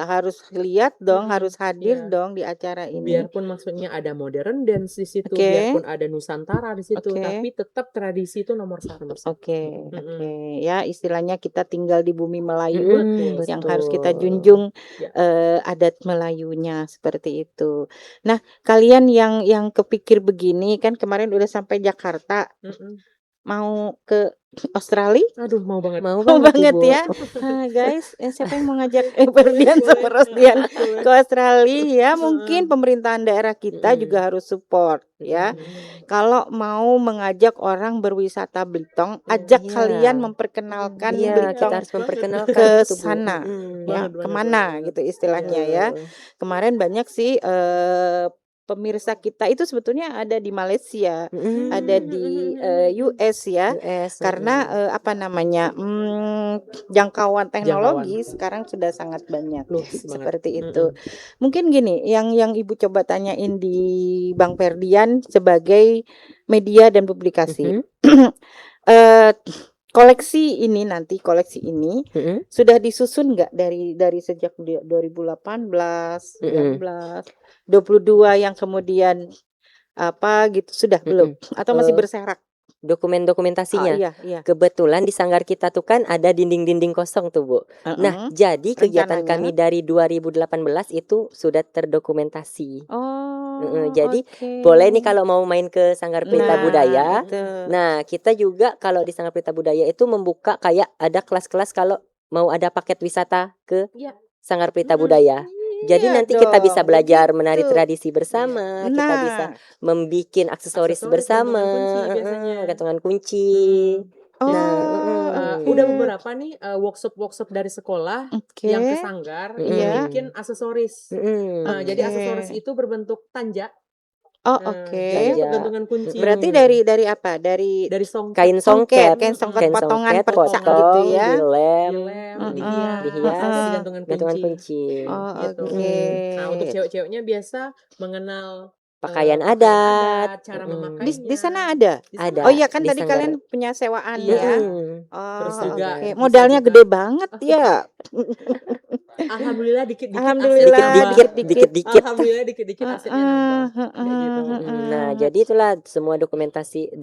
harus lihat dong, Mm-mm. harus hadir Iya. dong di acara ini. Biarpun maksudnya ada modern dance di situ, Oke. biarpun ada Nusantara di situ, Oke. tapi tetap tradisi itu nomor satu. Oke, Mm-mm. oke. Ya, istilahnya kita tinggal di bumi Melayu Mm-mm, yang betul. harus kita junjung Ya. adat Melayunya seperti itu. Nah, kalian yang kepikir begini kan kemarin udah sampai Jakarta, Mm-mm. mau ke Australia? Aduh, mau banget. Mau Mau banget, banget Ibu. ya. Guys, siapa yang mau ngajak Ferdian sama Rosdian Boleh. ke Australia ya? Mungkin pemerintahan daerah kita Mm-mm. juga harus support ya. Kalau mau mengajak orang berwisata Belitung, ajak Iya. kalian memperkenalkan Iya, Belitung kita harus Banget. memperkenalkan ke itu, Bu. sana Mm-mm. ya, Banget, kemana banget. gitu istilahnya ya. Kemarin banyak sih pemirsa kita itu sebetulnya ada di Malaysia, Mm-mm. ada di US ya. US. Karena apa namanya, jangkauan teknologi sekarang sudah sangat banyak Luas banget. seperti itu. Mungkin gini, yang Ibu coba tanyain di Bang Ferdian sebagai media dan publikasi. Mhm. Koleksi ini Mm-mm. sudah disusun nggak dari sejak 2018, 19, 22 yang kemudian apa gitu, sudah belum? Atau masih berserak? Dokumentasinya. Iya. Kebetulan di sanggar kita tuh kan ada dinding-dinding kosong tuh, Bu. Nah, jadi kegiatan Rencananya? kami dari 2018 itu sudah terdokumentasi. Oh, Jadi oke. boleh nih kalau mau main ke Sanggar Pelita Nah, Budaya. itu. Nah, kita juga kalau di Sanggar Pelita Budaya itu membuka kayak ada kelas-kelas kalau mau ada paket wisata ke Iya. Sanggar Pelita Budaya. Jadi Iya nanti kita bisa dong, belajar menari begitu. tradisi bersama, kita bisa Nah, membikin aksesoris Aksesoris, bersama, gantungan kunci biasanya. gantungan kunci. oke. Udah beberapa nih workshop dari sekolah Oke. yang ke sanggar itu Iya. bikin aksesoris. Jadi Oke. aksesoris itu berbentuk tanja. Oh, Jadi oke. untuk gantungan kunci. Berarti dari apa? Dari Dari songket. Kain songket, kain songket potongan pecak potong, gitu ya. dilem, dihias, dihias, gantungan gantungan kunci. kunci. Oh, Gitu. oke. Nah, untuk cewek-ceweknya biasa mengenal Pakaian adat. cara Di memakainya. sana ada. Di sana Ada. Oh iya kan Di tadi Sanggar. kalian punya sewaan Iya. ya. Terus Oh, juga oke. bisa Modalnya juga- gede banget ya. Alhamdulillah dikit-dikit Alhamdulillah asetnya nambah. Dikit-dikit. Alhamdulillah dikit-dikit asetnya nambah. Kayak gitu. Nah, jadi itulah semua dokumentasi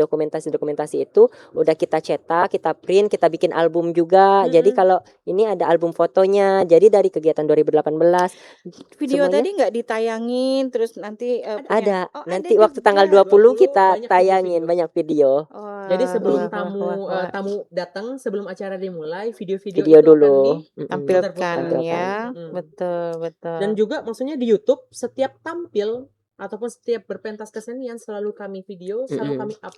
itu udah kita cetak, kita print, kita bikin album juga. Jadi kalau ini ada album fotonya. Jadi dari kegiatan 2018 Video semuanya tadi nggak ditayangin terus nanti ada. Oh, Nanti ada waktu tanggal juga. 20 kita banyak tayangin video-video. banyak video. Wah, Jadi sebelum wah. tamu datang, sebelum acara dimulai, video-video Video itu dulu. akan tampilkan putar-putar. ya. Mm. Betul. Dan juga maksudnya di YouTube setiap tampil ataupun setiap berpentas kesenian selalu kami video, selalu kami up.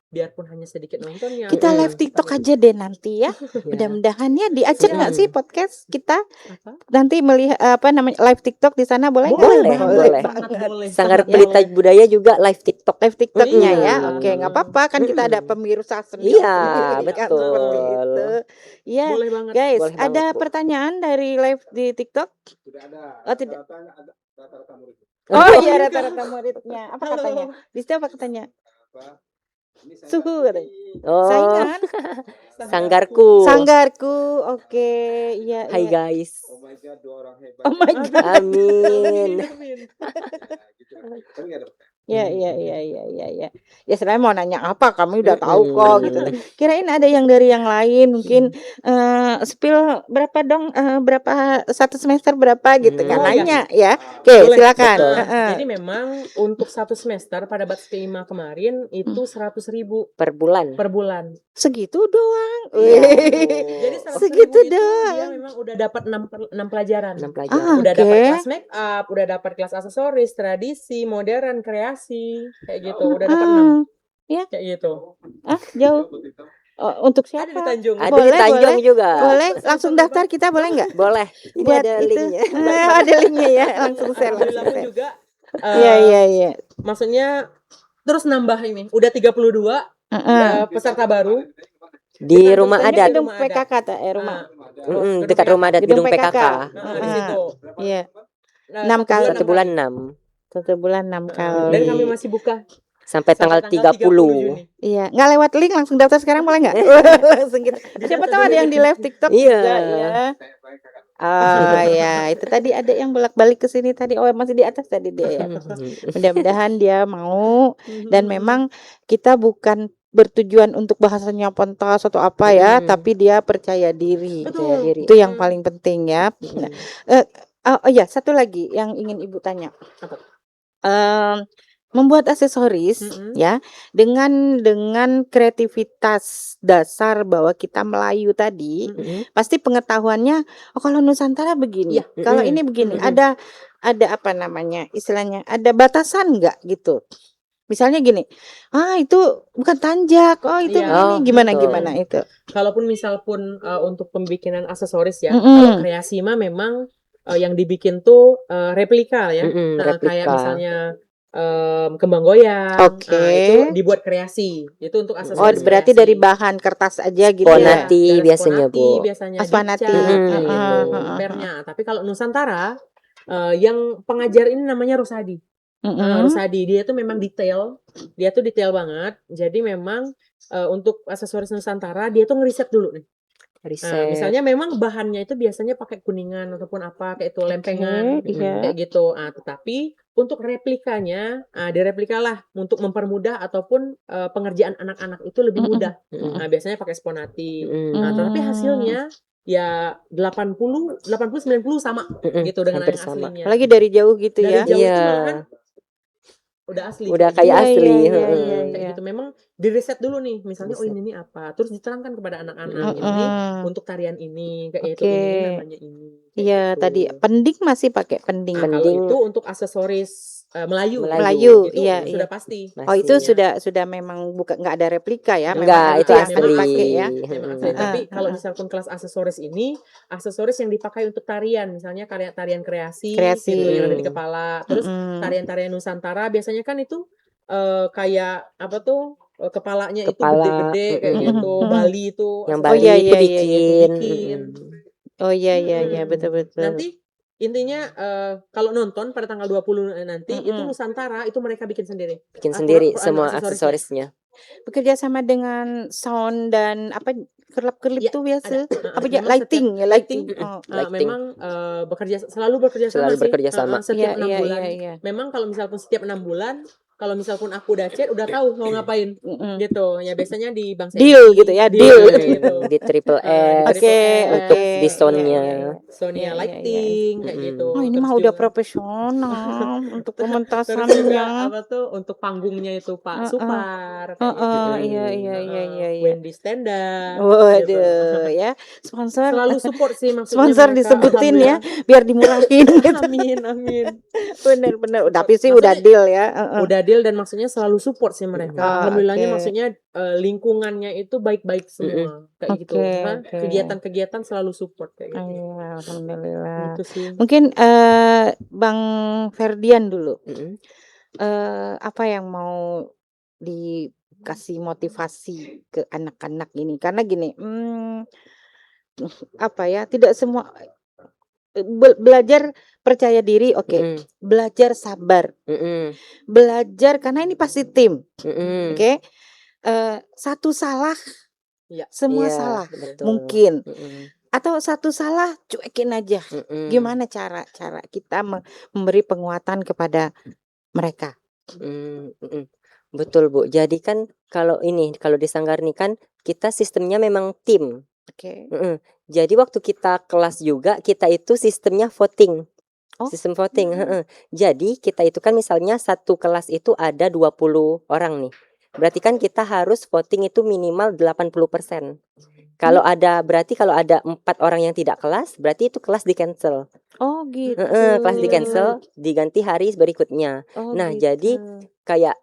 Biarpun hanya sedikit nontonnya. Kita live TikTok aja deh nanti ya. Mudah-mudahan ya diajak nggak sih podcast kita Apa? nanti melihat apa namanya live TikTok di sana boleh nggak? Boleh. Sangat boleh. Sanggar sangat Pelita boleh. Budaya juga live TikTok. Live TikToknya Iya. ya. Oke, nggak apa-apa kan kita ada pemirsa sendiri. Iya, kan, betul. seperti itu. Iya. Boleh banget. Guys, Boleh banget, ada Bu. pertanyaan dari live di TikTok? Sudah ada. Oh, tidak. Rata-rata murid. Oh iya rata-rata muridnya. Apa katanya? Di situ apa katanya? Apa? Ini saya Suhu nggak katanya. Oh, Saingan? sanggarku. Sanggarku. Oke, iya. Hai iya. guys. Oh my god, dua orang hebat. Oh my god. Amin. Nah, gitu. Tapi nggak ada. Ya. Ya sebenarnya mau nanya apa, kami udah tahu kok gitu. Kirain ada yang dari yang lain, mungkin spill berapa dong, berapa satu semester berapa gitu kan, Oh, iya. nanya ya. Oke, Boleh. silakan. Betul. Jadi memang untuk satu semester pada batch kelima kemarin itu 100.000 Per bulan. per bulan. Segitu doang. Iya. Jadi 100.000 Segitu itu doang. dia memang udah dapat 6 pelajaran. 6 pelajaran. Udah Oke. dapat kelas make up, udah dapat kelas aksesoris, tradisi, modern, kreasi, kayak gitu. Udah dapat 6. Ya. Kayak gitu. Jauh. Untuk Ada di siapa? Tanjung. Ada Boleh, di Tanjung boleh. juga. Boleh langsung daftar kita boleh nggak? Boleh. Ini Buat ada itu. linknya. Ada linknya ya, langsung share. Alhamdulillah pun juga. Iya. Maksudnya terus nambah ini. Udah 32 peserta baru. Di Dekat rumah Tuntang adat. itu Gedung PKK rumah. Dekat rumah adat Gedung gedung PKK. Di situ. Iya. Nah, 6 kali. 1 bulan 6 1 bulan 6 kali. Dan kami masih buka sampai tanggal 30. Juni. Iya, nggak lewat link langsung daftar sekarang boleh nggak? Langsung gitu. Siapa tahu ada yang di live TikTok Iya. juga ya. Ah ya, itu tadi ada yang bolak-balik ke sini tadi. Oh, masih di atas tadi dia ya. Mudah-mudahan dia mau dan memang kita bukan bertujuan untuk bahasanya pentas atau apa ya, tapi dia percaya diri. Betul. Itu yang paling penting ya. Nah, oh ya, satu lagi yang ingin Ibu tanya. Membuat aksesoris ya dengan kreativitas dasar bahwa kita Melayu tadi pasti pengetahuannya kalau Nusantara begini, kalau ini begini, ada apa namanya istilahnya, ada batasan nggak gitu, misalnya gini, itu bukan tanjak, itu begini, gimana itu. Kalaupun misal pun untuk pembikinan aksesoris ya, kalau kreasi mah memang yang dibikin tuh replika ya. Kayak misalnya kembang goyang, itu dibuat kreasi, itu untuk aksesoris. Berarti dari bahan kertas aja gitu ya. Sponati biasanya Bu. Sponati gitu, pernya. Tapi kalau Nusantara yang pengajar ini namanya Rosadi. Rosadi dia tuh memang detail, dia tuh detail banget. Jadi memang untuk aksesoris Nusantara dia tuh ngeriset dulu nih. Misalnya memang bahannya itu biasanya pakai kuningan ataupun apa kayak itu lempengan kayak gitu. Tetapi untuk replikanya direplikalah untuk mempermudah ataupun pengerjaan anak-anak itu lebih mudah. Biasanya pakai sponati. Tetapi hasilnya ya 80 90 sama gitu dengan yang aslinya. Apalagi dari jauh gitu ya. Dari jauh itu malahan udah asli. Udah kayak asli. Kayak gitu. Memang diriset dulu nih, misalnya ini apa, terus diterangkan kepada anak-anak ini untuk tarian ini kayak itu ini namanya ini. Iya, gitu. tadi pending masih pakai pending. Kalau itu untuk aksesoris Melayu itu sudah pasti. Itu sudah memang bukan nggak ada replika ya, enggak, itu asli. Dipakai ya. Memang asli. Tapi kalau misalkan kelas aksesoris ini, aksesoris yang dipakai untuk tarian, misalnya tarian kreasi. Gitu, yang ada di kepala. Terus tarian-tarian Nusantara biasanya kan itu kayak apa tuh kepalanya itu gede-gede kayak gitu. Bali itu yang Bali itu bikin. Oh iya betul. Nanti intinya kalau nonton pada tanggal 20 nanti itu Nusantara itu mereka bikin sendiri. Bikin sendiri semua aksesorisnya. Bekerja sama dengan sound dan apa kerlap-kerlip tuh biasa. Apa ya lighting. Memang selalu bekerja sama setiap 6 bulan. Memang kalau misalkan setiap 6 bulan kalau misalkan aku udah chat udah tahu mau ngapain gitu ya biasanya di Bang Sedi deal gitu ya deal gitu. Di Triple S Oke. di Sonia lighting kayak gitu. Ini mah udah profesional untuk pementasannya. Apa tuh untuk panggungnya itu Pak Supar iya. Wendy stand up. Waduh ya sponsor selalu support sih maksudnya sponsor disebutin ya biar dimurahin gitu. Amin bener tapi sih udah deal ya udah deal dan maksudnya selalu support sih mereka. Alhamdulillahnya maksudnya lingkungannya itu baik-baik semua kayak gitu. Kegiatan-kegiatan selalu support kayak gitu. Alhamdulillah. Itu sih. Mungkin Bang Ferdian dulu. Apa yang mau dikasih motivasi ke anak-anak ini? Karena gini, apa ya? Tidak semua belajar percaya diri, belajar sabar, belajar karena ini pasti tim, satu salah, semua salah, mungkin, atau satu salah cuekin aja. Gimana cara kita memberi penguatan kepada mereka? Betul Bu. Jadi kan kalau di Sanggar nih kan kita sistemnya memang tim. Jadi waktu kita kelas juga kita itu sistemnya voting. Sistem voting. Jadi kita itu kan misalnya satu kelas itu ada 20 orang nih. Berarti kan kita harus voting itu minimal 80%. Kalau ada 4 orang yang tidak kelas, berarti itu kelas di cancel. Oh gitu. Kelas di cancel, diganti hari berikutnya. Jadi kayak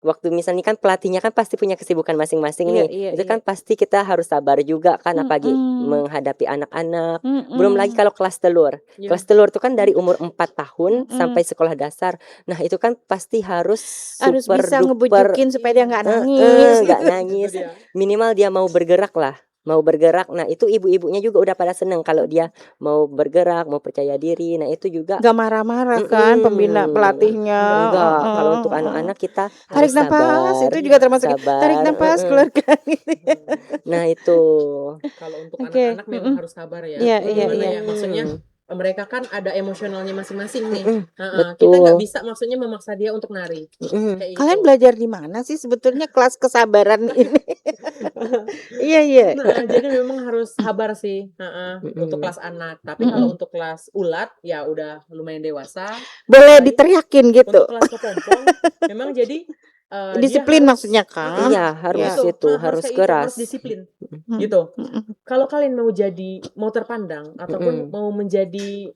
waktu misalnya kan pelatihnya kan pasti punya kesibukan masing-masing Iya, nih. iya, Itu iya. kan pasti kita harus sabar juga kan, apalagi Mm-mm. menghadapi anak-anak. Mm-mm. Belum lagi kalau kelas telur. Iya. Kelas telur itu kan dari umur 4 tahun Mm-mm. sampai sekolah dasar. Nah, itu kan pasti harus Harus super bisa duper ngebujukin supaya dia nggak nangis. nggak Itu nangis. dia. Minimal dia mau bergerak lah. Mau bergerak. Nah, itu ibu-ibunya juga udah pada seneng kalau dia mau bergerak, mau percaya diri. Nah, itu juga Nggak marah-marah kan pembina Mm-mm. pelatihnya. Enggak, kalau Heeh, untuk heeh. anak-anak kita Tarik harus nafas, sabar, itu juga termasuk tarik sabar. nafas, keluarkan gitu ya. Nah, itu. Kalau untuk Oke, anak-anak memang mm-mm. harus sabar ya. Iya, iya, Gimana iya. ya? Maksudnya mereka kan ada emosionalnya masing-masing nih. Mm-mm, Kita nggak betul. bisa maksudnya memaksa dia untuk nari. Mm-mm. Kayak Kalian gitu. belajar di mana sih sebetulnya kelas kesabaran ini? Iya, iya. Jadi memang harus sabar sih untuk Mm-mm. kelas anak. Tapi kalau Mm-mm. untuk kelas ulat ya udah lumayan dewasa. Boleh Apalagi diteriakin gitu. untuk kelas kepompong memang jadi dia Disiplin harus maksudnya kan? Iya, harus Ya. itu, harus harus kayak gitu, harus keras. disiplin Mm, gitu. mm, Kalau kalian mau terpandang ataupun Mm-mm. mau menjadi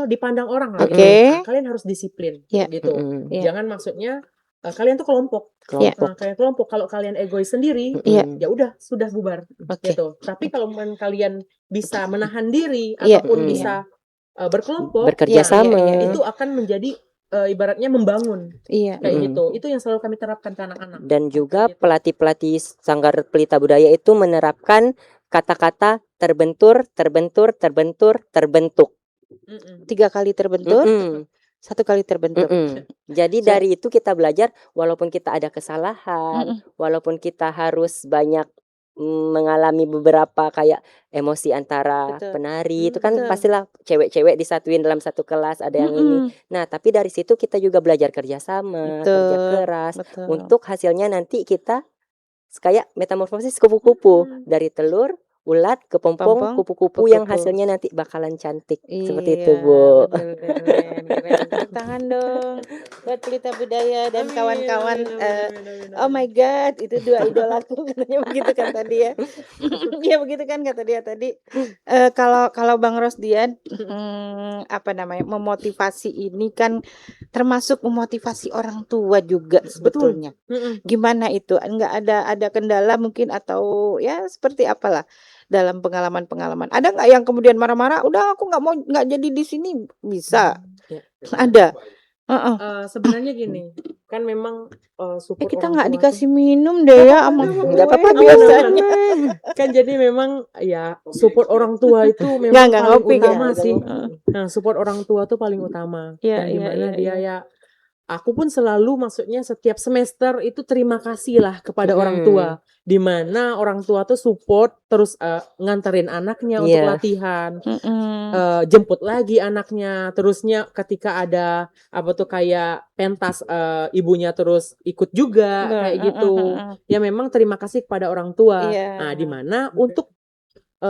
dipandang orang lah gitu. Oke. Kalian harus disiplin Ya. gitu. Mm-mm. Iya. Jangan maksudnya kalian tuh kelompok. Kelompok. Kalian kelompok. Kalau kalian egois sendiri, Iya. Mm-mm. ya udah sudah bubar Oke. gitu. Tapi kalau kalian bisa menahan diri Iya. ataupun Mm-mm. bisa berkelompok, Bekerja Iya, sama. iya, iya. itu akan menjadi ibaratnya membangun Iya. kayak Mm-mm. gitu. Itu yang selalu kami terapkan ke anak-anak. Dan juga Gitu. pelatih-pelatih Sanggar Pelita Budaya itu menerapkan kata-kata terbentur, terbentur, terbentur, terbentuk. Mm-mm. 3 kali terbentur, Mm-mm. 1 kali terbentuk. Mm-mm. Jadi So- dari itu kita belajar walaupun kita ada kesalahan, Mm-mm. walaupun kita harus banyak mengalami beberapa kayak emosi antara Betul. penari itu kan Betul. pastilah cewek-cewek disatuin dalam satu kelas ada yang ini. Mm-mm. Nah, tapi dari situ kita juga belajar kerjasama, kerja Betul. keras Betul. untuk hasilnya nanti kita kayak metamorfosis kupu-kupu dari telur, ulat, kepompong, Pompong, kupu-kupu yang kupu-kupu. hasilnya nanti bakalan cantik. Seperti Iya, itu, Bu. betul, keren, keren. Tepuk tangan dong buat Pelita Budaya dan Amin, kawan-kawan. amin, amin, amin, Oh my God, itu 2 idolaku katanya begitu kan tadi ya. Iya begitu kan kata dia tadi. Kalau Bang Rosdian, apa namanya, memotivasi ini kan termasuk memotivasi orang tua juga sebetulnya. Mm-mm. Gimana itu? Enggak ada kendala mungkin atau ya seperti apalah dalam pengalaman-pengalaman. Ada nggak yang kemudian marah-marah? Udah aku nggak jadi di sini bisa. Ya. Ada. Heeh. Sebenarnya gini, kan memang support Kita orang nggak tua dikasih tuh, minum deh ya sama Nggak apa-apa, gue biasa. biasanya. kan jadi memang ya support orang tua itu Nggak memang paling ngopi utama ya. sih. Heeh. Nah, support orang tua tuh paling utama. Iya, Yang iya, dimana iya, dia iya. ya aku pun selalu maksudnya setiap semester itu terima kasih lah kepada orang tua, di mana orang tua tuh support terus nganterin anaknya untuk Iya. latihan, Mm-mm. jemput lagi anaknya, terusnya ketika ada apa tuh kayak pentas ibunya terus ikut juga kayak gitu. Ya memang terima kasih kepada orang tua. Iya. Nah, di mana untuk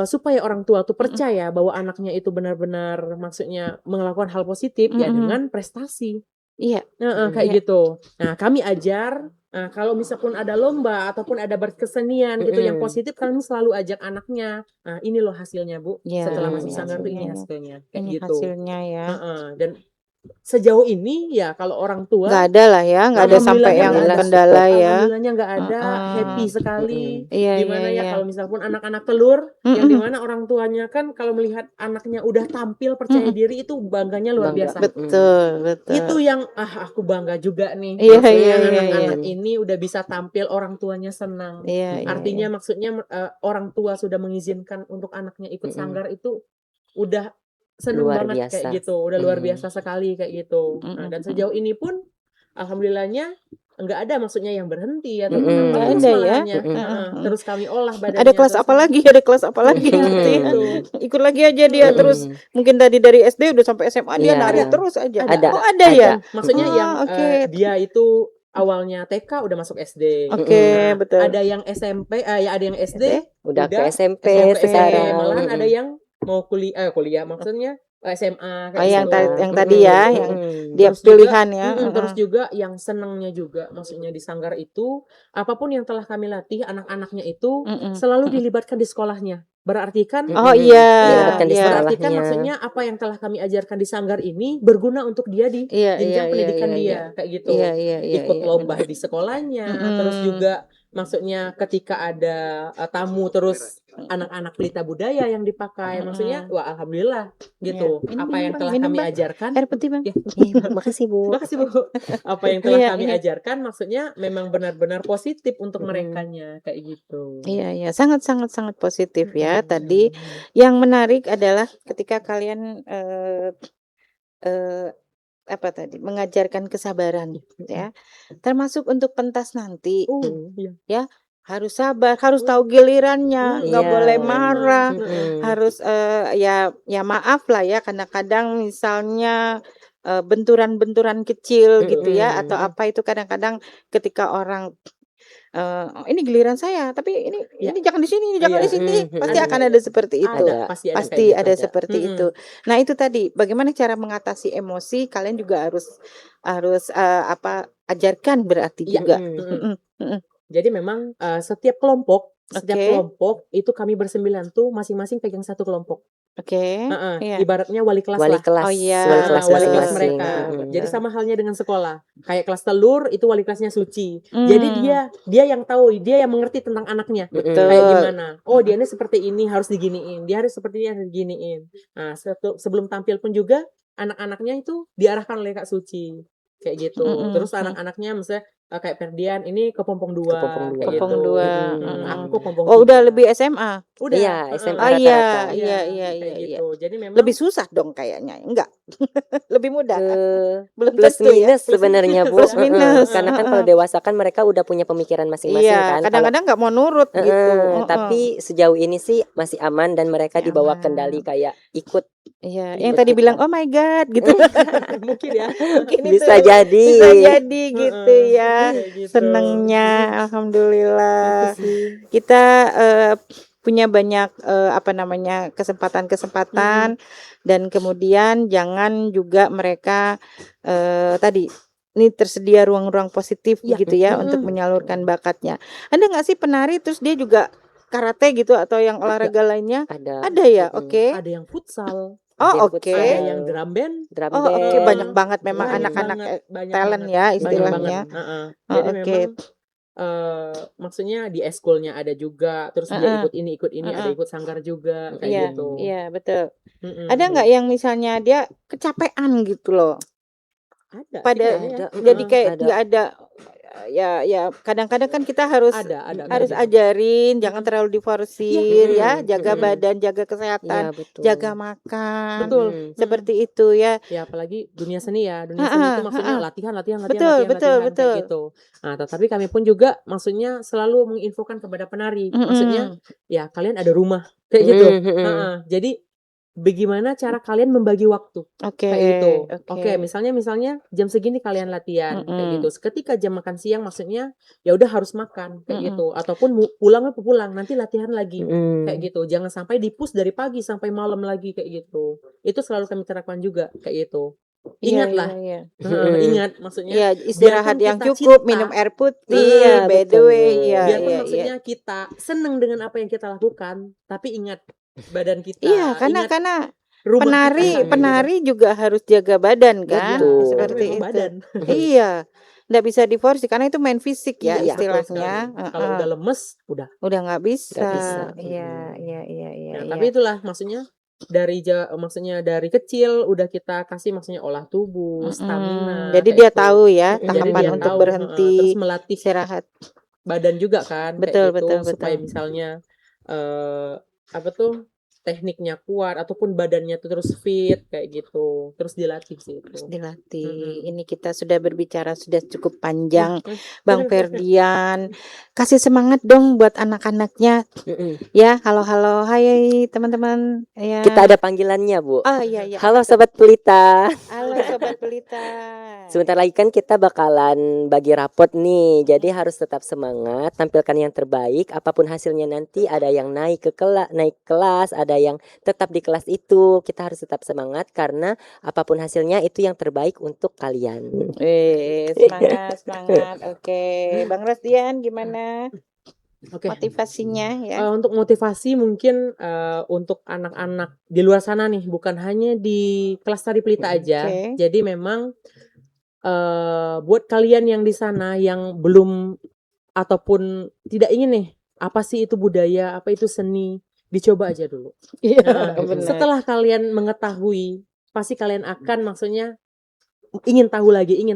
supaya orang tua tuh percaya bahwa anaknya itu benar-benar maksudnya melakukan hal positif ya Mm-mm. dengan prestasi. Iya. Kayak Iya. gitu. Nah, kami ajar kalau misalkan ada lomba ataupun ada berkesenian gitu yang positif, kami selalu ajak anaknya. Nah, ini loh hasilnya, Bu. Iya, Setelah masuk ini sanggar tuh ini hasilnya. hasilnya. Kayak Ini gitu. hasilnya ya. Dan sejauh ini ya kalau orang tua Nggak ada lah ya, nggak ada sampai yang alhamdulillahnya nggak ada. kendala ya. Alhamdulillahnya nggak ada, happy sekali. Iya, Dimana iya, ya iya. kalau misalkan anak-anak telur, yang Mm-mm. dimana orang tuanya kan kalau melihat anaknya udah tampil percaya diri itu bangganya luar Bangga. biasa. Betul, betul. Itu yang aku bangga juga nih. Iya, Maksudnya iya, iya, anak-anak ini udah bisa tampil, orang tuanya senang. Iya, iya, Artinya iya. maksudnya orang tua sudah mengizinkan untuk anaknya ikut sanggar itu udah seneng Luar banget biasa. kayak gitu, udah luar biasa sekali kayak gitu. Nah, dan sejauh ini pun alhamdulillahnya nggak ada maksudnya yang berhenti ataupun Nggak terus ada ya. malahannya. Terus kami olah badannya. Ada kelas terus apa lagi? Ada kelas apa lagi Iya, gitu ya. gitu. Ikut lagi aja dia terus. Mungkin tadi dari SD udah sampai SMA dia Iya. nari Ada. terus aja. Ada. Oh ada ya. Maksudnya Oh, yang oke. dia itu awalnya TK udah masuk SD. Oke, betul. Ada yang SMP, ya ada yang SD, Udah ke SMP SMP, sekarang. malahan ada yang mau kuliah maksudnya SMA Oh, yang gitu. tadi ya, yang dia Terus juga, pilihan ya. terus juga yang senangnya juga maksudnya di sanggar itu apapun yang telah kami latih anak-anaknya itu selalu dilibatkan di sekolahnya. berarti kan Oh Mm-mm. iya, Dilibatkan di iya. berarti kan sekolahnya. maksudnya apa yang telah kami ajarkan di sanggar ini berguna untuk dia di Iya, iya, jenjang iya, pendidikan iya, dia iya. kayak gitu. Iya, iya, iya, Ikut iya, lomba benar. di sekolahnya, terus juga maksudnya ketika ada tamu terus anak-anak pelita budaya yang dipakai, maksudnya wah alhamdulillah gitu. Iya. Ini Apa yang Bang, telah minum, kami Bang. ajarkan, Air putih, Bang. ya, Makasih Bu. makasih Bu. Apa yang telah Iya, kami iya. ajarkan maksudnya memang benar-benar positif untuk Mm-mm. merekanya kayak gitu. Iya, iya, sangat sangat sangat positif ya. Mm-mm. Tadi yang menarik adalah ketika kalian apa tadi mengajarkan kesabaran ya, termasuk untuk pentas nanti Iya. ya, harus sabar, harus tahu gilirannya, nggak Iya. boleh marah, Mm-mm. harus ya maaf lah ya, kadang-kadang misalnya benturan-benturan kecil gitu ya, Mm-mm. atau apa itu kadang-kadang ketika orang "Oh, ini giliran saya, tapi ini Ya. jangan di sini, ini jangan Iya. di sini." Mm-mm. Pasti Ada. akan ada seperti itu. Ada. Pasti ada Pasti kayak gitu. ada Ada. seperti Mm-mm. itu. Nah, itu tadi bagaimana cara mengatasi emosi, kalian juga harus ajarkan berarti Iya. juga. Mm-mm. Mm-mm, mm-mm. Jadi memang setiap kelompok Oke. itu kami bersembilan tuh masing-masing pegang satu kelompok. Oke. Heeh, Iya. ibaratnya wali kelas Wali lah. kelas, Oh iya. wali kelas Wali kelas masing-masing. mereka. Mm-mm. Jadi sama halnya dengan sekolah. Kayak kelas telur itu wali kelasnya Suci. Hmm. Jadi dia yang tahu, dia yang mengerti tentang anaknya. Betul. Kayak gimana? Oh, dia ini seperti ini harus diginiin. Dia harus seperti ini harus diginiin. Nah, sebelum tampil pun juga anak-anaknya itu diarahkan oleh Kak Suci. Kayak gitu. Mm-mm. Terus anak-anaknya misalnya kayak Ferdian ini ke Pompong 2 Pompong dua. kayak Kelompok gitu. dua. Aku Pompong Oh, udah 3. lebih SMA. Udah. Iya, heeh. SMA Oh iya, rata-rata. iya, Iya, iya, kayak iya. gitu. Jadi memang Lebih susah dong kayaknya. Enggak. Lebih mudah. Belum Plus tentu ya. minus sebenarnya Bu. Plus minus. Karena kan kalau dewasa kan mereka udah punya pemikiran masing-masing Iya, kan. Kalau kadang-kadang nggak mau nurut gitu. tapi sejauh ini sih masih aman dan mereka Masih dibawa aman. kendali kayak ikut. Iya, Ikut yang tadi kita. bilang oh my god gitu. mungkin ya. Mungkin Bisa itu jadi. bisa jadi gitu ya. Kayak gitu. Senengnya alhamdulillah. Itu sih. Kita punya banyak kesempatan-kesempatan dan kemudian jangan juga mereka tadi ini tersedia ruang-ruang positif Iya. begitu ya untuk menyalurkan bakatnya. Ada nggak sih penari terus dia juga karate gitu atau yang olahraga lainnya? Ada. Ada ya, oke. Ada yang futsal, Oh, yang oke. futsal, ada yang drum band, drum Oh, oke, band. banyak banget memang banyak anak-anak banget, banyak talent banget, ya banyak istilahnya. banget. Heeh. Oh, Jadi oke. memang maksudnya di eskulnya ada juga, terus dia ikut ini, ada ikut sanggar juga kayak Iya, gitu. iya betul. Mm-mm. Ada nggak yang misalnya dia kecapean gitu loh? Ada sih Pada kayaknya ya. jadi kayak ada. nggak ada ya kadang-kadang kan kita harus Ada harus kayak gitu. ajarin jangan terlalu diforsir ya, jaga badan, jaga kesehatan, Iya, betul. jaga makan. Betul. Seperti itu ya. Ya apalagi dunia seni ya, dunia seni itu maksudnya latihan Betul, kayak betul. gitu. Nah, tetapi kami pun juga maksudnya selalu menginfokan kepada penari, maksudnya ya kalian ada rumah kayak gitu. Heeh. Jadi bagaimana cara kalian membagi waktu Oke. kayak gitu. Oke. Oke, misalnya jam segini kalian latihan kayak gitu. Ketika jam makan siang maksudnya ya udah harus makan kayak gitu. Ataupun pulang nanti latihan lagi kayak gitu. Jangan sampai dipus dari pagi sampai malam lagi kayak gitu. Itu selalu kami terapkan juga kayak gitu. Ingatlah. Iya. Ingat maksudnya. Iya, istirahat biarpun yang kita cukup, cinta, minum air putih, Iya, by the betul. way. Iya, biarpun iya, maksudnya kita seneng dengan apa yang kita lakukan, tapi ingat badan kita. Iya, karena rumah kita, penari juga harus jaga badan kan, Betul. seperti memang itu. badan. Iya, nggak bisa diforsir karena itu main fisik ya Iya, betul istilahnya. sekali. Kalau udah lemes, udah. Udah nggak bisa. Nggak bisa. Iya. Nah, tapi itulah maksudnya maksudnya dari kecil udah kita kasih maksudnya olah tubuh, stamina. Jadi kayak dia gitu. tahu ya Jadi tahapan dia untuk tahu, berhenti, terus melatih istirahat. badan juga kan, Betul, kayak gitu betul. supaya misalnya tekniknya kuat ataupun badannya tuh terus fit kayak gitu, terus dilatih sih itu. Terus dilatih. Ini kita sudah berbicara sudah cukup panjang, Bang Ferdian. Kasih semangat dong buat anak-anaknya. Ya, halo, hai teman-teman. Ya. Kita ada panggilannya, Bu. Oh iya. Halo Sobat Pelita. Halo Sobat Pelita. Sebentar lagi kan kita bakalan bagi rapot nih. Jadi harus tetap semangat, tampilkan yang terbaik. Apapun hasilnya nanti, ada yang naik kelas, ada yang tetap di kelas itu. Kita harus tetap semangat karena apapun hasilnya itu yang terbaik untuk kalian. Semangat. Oke, Bang Rosdian gimana? Oke. motivasinya ya. Untuk motivasi mungkin untuk anak-anak di luar sana nih, bukan hanya di kelas tari pelita aja. Oke. Jadi memang buat kalian yang di sana yang belum ataupun tidak ingin nih, apa sih itu budaya, apa itu seni, dicoba aja dulu. Iya, Nah, benar. setelah kalian mengetahui, pasti kalian akan maksudnya ingin tahu lagi kayak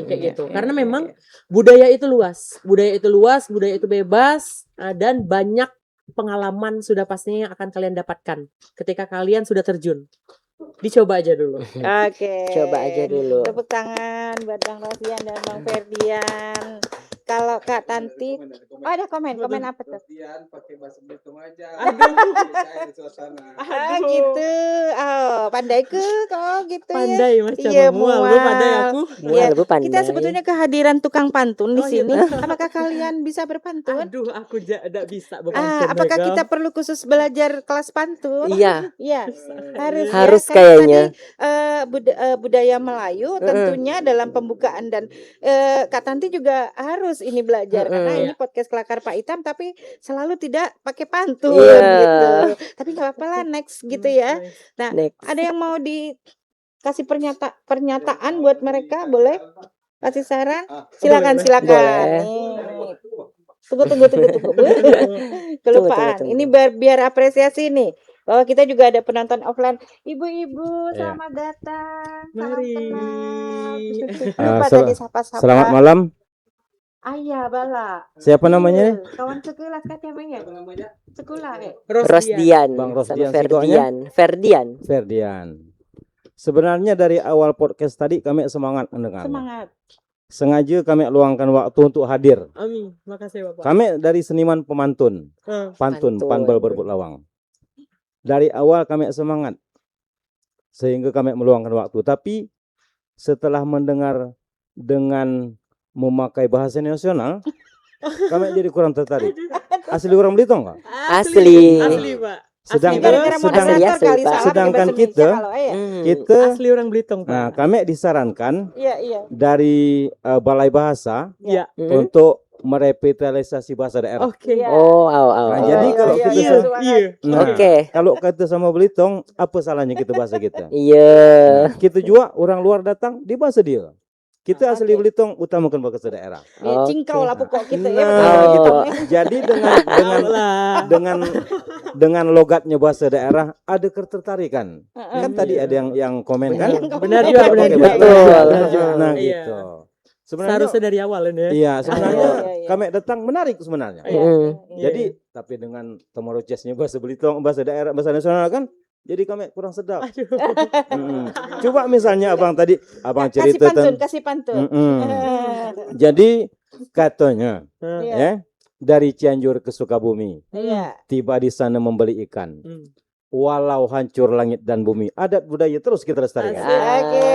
Iya, gitu. iya, Karena iya, memang iya. budaya itu luas, budaya itu bebas, dan banyak pengalaman sudah pastinya yang akan kalian dapatkan ketika kalian sudah terjun. Dicoba aja dulu. Oke. Coba aja dulu. Tepuk tangan buat Bang Rosdian dan Bang Ferdian. Kalau Kak Tanti, oh ada komen apa tuh? Rosdian pakai bahasa Belitung aja. Aduh. Cair suasana. Ah gitu. Oh, pandai ke kok gitu ya. Pandai macam Iya, mual, Bu, pandai aku. Iya, Bu, pandai. kita sebetulnya kehadiran tukang pantun di Oh, iya. sini. Apakah kalian bisa berpantun? Aduh, aku tidak bisa berpantun. Apakah Mega. kita perlu khusus belajar kelas pantun? Iya, Iya, harus. Harus ya. Karena kayaknya. tadi, budaya Melayu tentunya dalam pembukaan dan Kak Tanti juga harus ini belajar karena ini podcast Kelakar Pak Itam tapi selalu tidak pakai pantun Iya. gitu. Tapi nggak apa-apa lah next gitu ya. Nah, Next. ada yang mau dikasih pernyataan buat mereka boleh? Kasih saran? Silakan. Boleh. Nih. Tunggu. Kelupaan. Tunggu. Ini biar apresiasi nih. Bahwa kita juga ada penonton offline. Ibu-ibu, selamat datang. Salam Mari. kenal. Lupa tadi sapa-sapa. Selamat malam. Ayah Bala. Siapa namanya? Kawan sekelas katanya. Sekolah Rosdian. Bang Sama Rosdian Sidoanya? Ferdian. Ferdian. Sebenarnya dari awal podcast tadi kami semangat mendengarnya. Semangat. Sengaja kami luangkan waktu untuk hadir. Amin. Makasih Bapak. Kami dari seniman pemantun, Pantun. panbal berbut lawang. Dari awal kami semangat sehingga kami meluangkan waktu. Tapi setelah mendengar dengan memakai bahasa nasional, kami jadi kurang tertarik. Asli orang Belitung nggak? Asli. Asli, Pak. Sedangkan- Gara-gara moderator asli, kali Pak. salah Sedangkan pakai bahasa kita- Indonesia kalau ayah. Kita, Asli orang Belitung, Pak. nah kami disarankan Iya. dari Balai Bahasa Iya. untuk merevitalisasi bahasa daerah. Oke. Iya. Oh, Nah, jadi kalau kita Iya. Nah, Oke. kalau kata sama Belitung, apa salahnya kita bahasa kita? Iya. Nah, kita juga orang luar datang di bahasa dia. Kita asli Oke. Belitung utamakan bahasa daerah. Ya, cingkau lah pokok kita ya. Nah, betul. gitu. Oh. Jadi dengan logatnya bahasa daerah ada ketertarikan. Kan tadi ada yang komen kan? Benar juga, benar juga. Betul. Benar juga. Nah, Iya. gitu. Sebenarnya Seharusnya dari awal ini ya. iya, sebenarnya Iya. kami datang menarik sebenarnya. Iya. Jadi tapi dengan tomorrowcastnya bahasa Belitung, bahasa daerah, bahasa nasional kan, jadi kami kurang sedap. Coba misalnya abang cerita kasih pantun. Jadi katanya Iya. ya dari Cianjur ke Sukabumi, Iya. tiba di sana membeli ikan. Hmm. Walau hancur langit dan bumi, adat budaya terus kita lestarikan. Oke.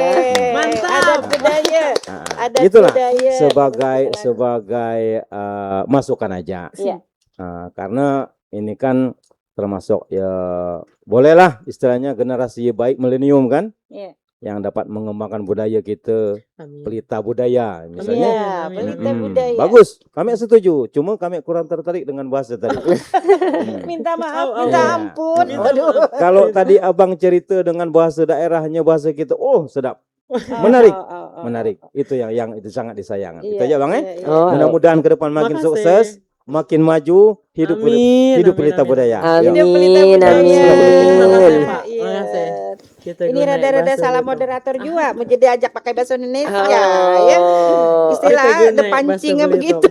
Mantap. Adat budaya. Nah, Adat itulah budaya. sebagai masukan aja. Iya. Karena ini kan termasuk ya bolehlah istilahnya generasi baik milenium kan Iya. yang dapat mengembangkan budaya kita, Amin. pelita budaya misalnya. Iya, Amin, pelita Hmm, budaya. bagus, kami setuju. Cuma kami kurang tertarik dengan bahasa tadi. Minta maaf, Oh, minta iya. ampun. Minta Waduh. Kalau tadi abang cerita dengan bahasa daerahnya bahasa kita, oh sedap, menarik, Oh. menarik. Itu yang itu sangat disayangkan. Iya, Itu aja bang ya. iya, iya. Oh, Mudah-mudahan ke depan makin Makasih. sukses, makin maju, hidup Amin, hidup amin, pelita amin. budaya. Amin. Hidup pelita Amin. budaya. Terima kasih, Pak. Iya. Makasih. Kita Ini guna rada-rada bahasa salah Belitung. moderator juga mau jadi ajak pakai bahasa Indonesia ya. Oh. Istilah Kita guna depancingnya bahasa begitu.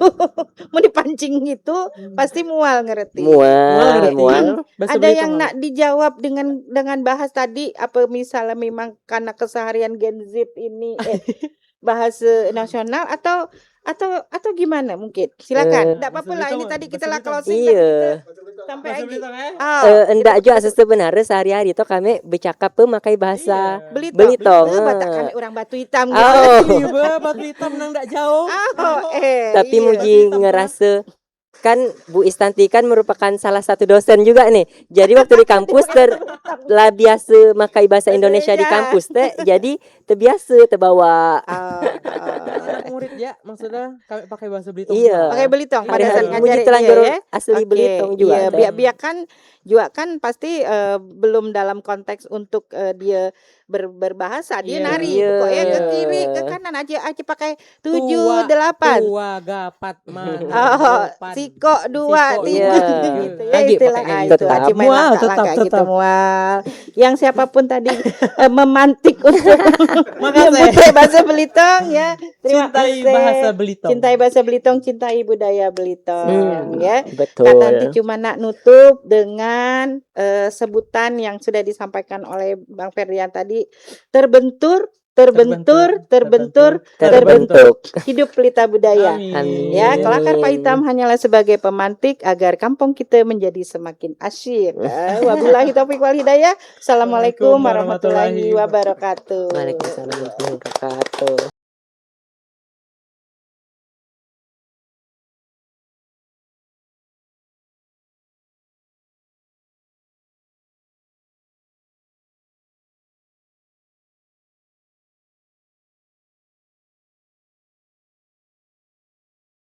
Mau dipancing gitu pasti mual ngerti. Mual. Bahasa Ada Belitung, yang Bang. nak dijawab dengan bahas tadi apa misalnya memang karena keseharian Gen Z ini bahasa nasional atau gimana mungkin? Silakan. Enggak apa-apa lah ini tadi kita lah closing Iya. kita sampai Bahasa lagi. Belitung, ya? Enggak juga sebenarnya sehari-hari tuh kami bercakap memakai bahasa Iya. Belitung. Batak kami orang Batu Hitam gitu. Oh. Iya, Batu Hitam nang ndak jauh. Tapi iya. Muji ngerasa kan Bu Istanti kan merupakan salah satu dosen juga nih. Jadi waktu di kampus lah biasa makai bahasa Indonesia di kampus teh, jadi terbiasa terbawa. murid ya, maksudnya kami pakai bahasa Belitung. Iya. Pakai Belitung pada Hari-hari saat muji ngajarin telanjur dia ya. asli Oke, Belitung juga. iya, teh. biak kan pasti belum dalam konteks untuk dia berbahasa, dia Iya. nari Iya. pokoknya ke kiri ke kanan aja pakai 7 Tua, 8. Tua gapat mana Oh, gopan. siko 2 Siko 3 Iya. gitu ya Lagi istilah pakai kayak itu gitu. aci main Mual, langkah gitu tetap. mual. Yang siapapun tadi memantik untuk Makasih. menyebut bahasa Belitung ya. Terima Cintai kasih. bahasa Belitung. Cintai bahasa Belitung, cintai budaya Belitung ya. Betul. Kak Tanti cuma nak nutup dengan sebutan yang sudah disampaikan oleh Bang Ferdian tadi, terbentur. Hidup pelita budaya. Amin. Ya, kelakar Pak Hitam hanyalah sebagai pemantik agar kampung kita menjadi semakin asyik. Wabillahi taufiq wal hidayah. Assalamualaikum warahmatullahi wabarakatuh. Waalaikumsalam warahmatullahi wabarakatuh.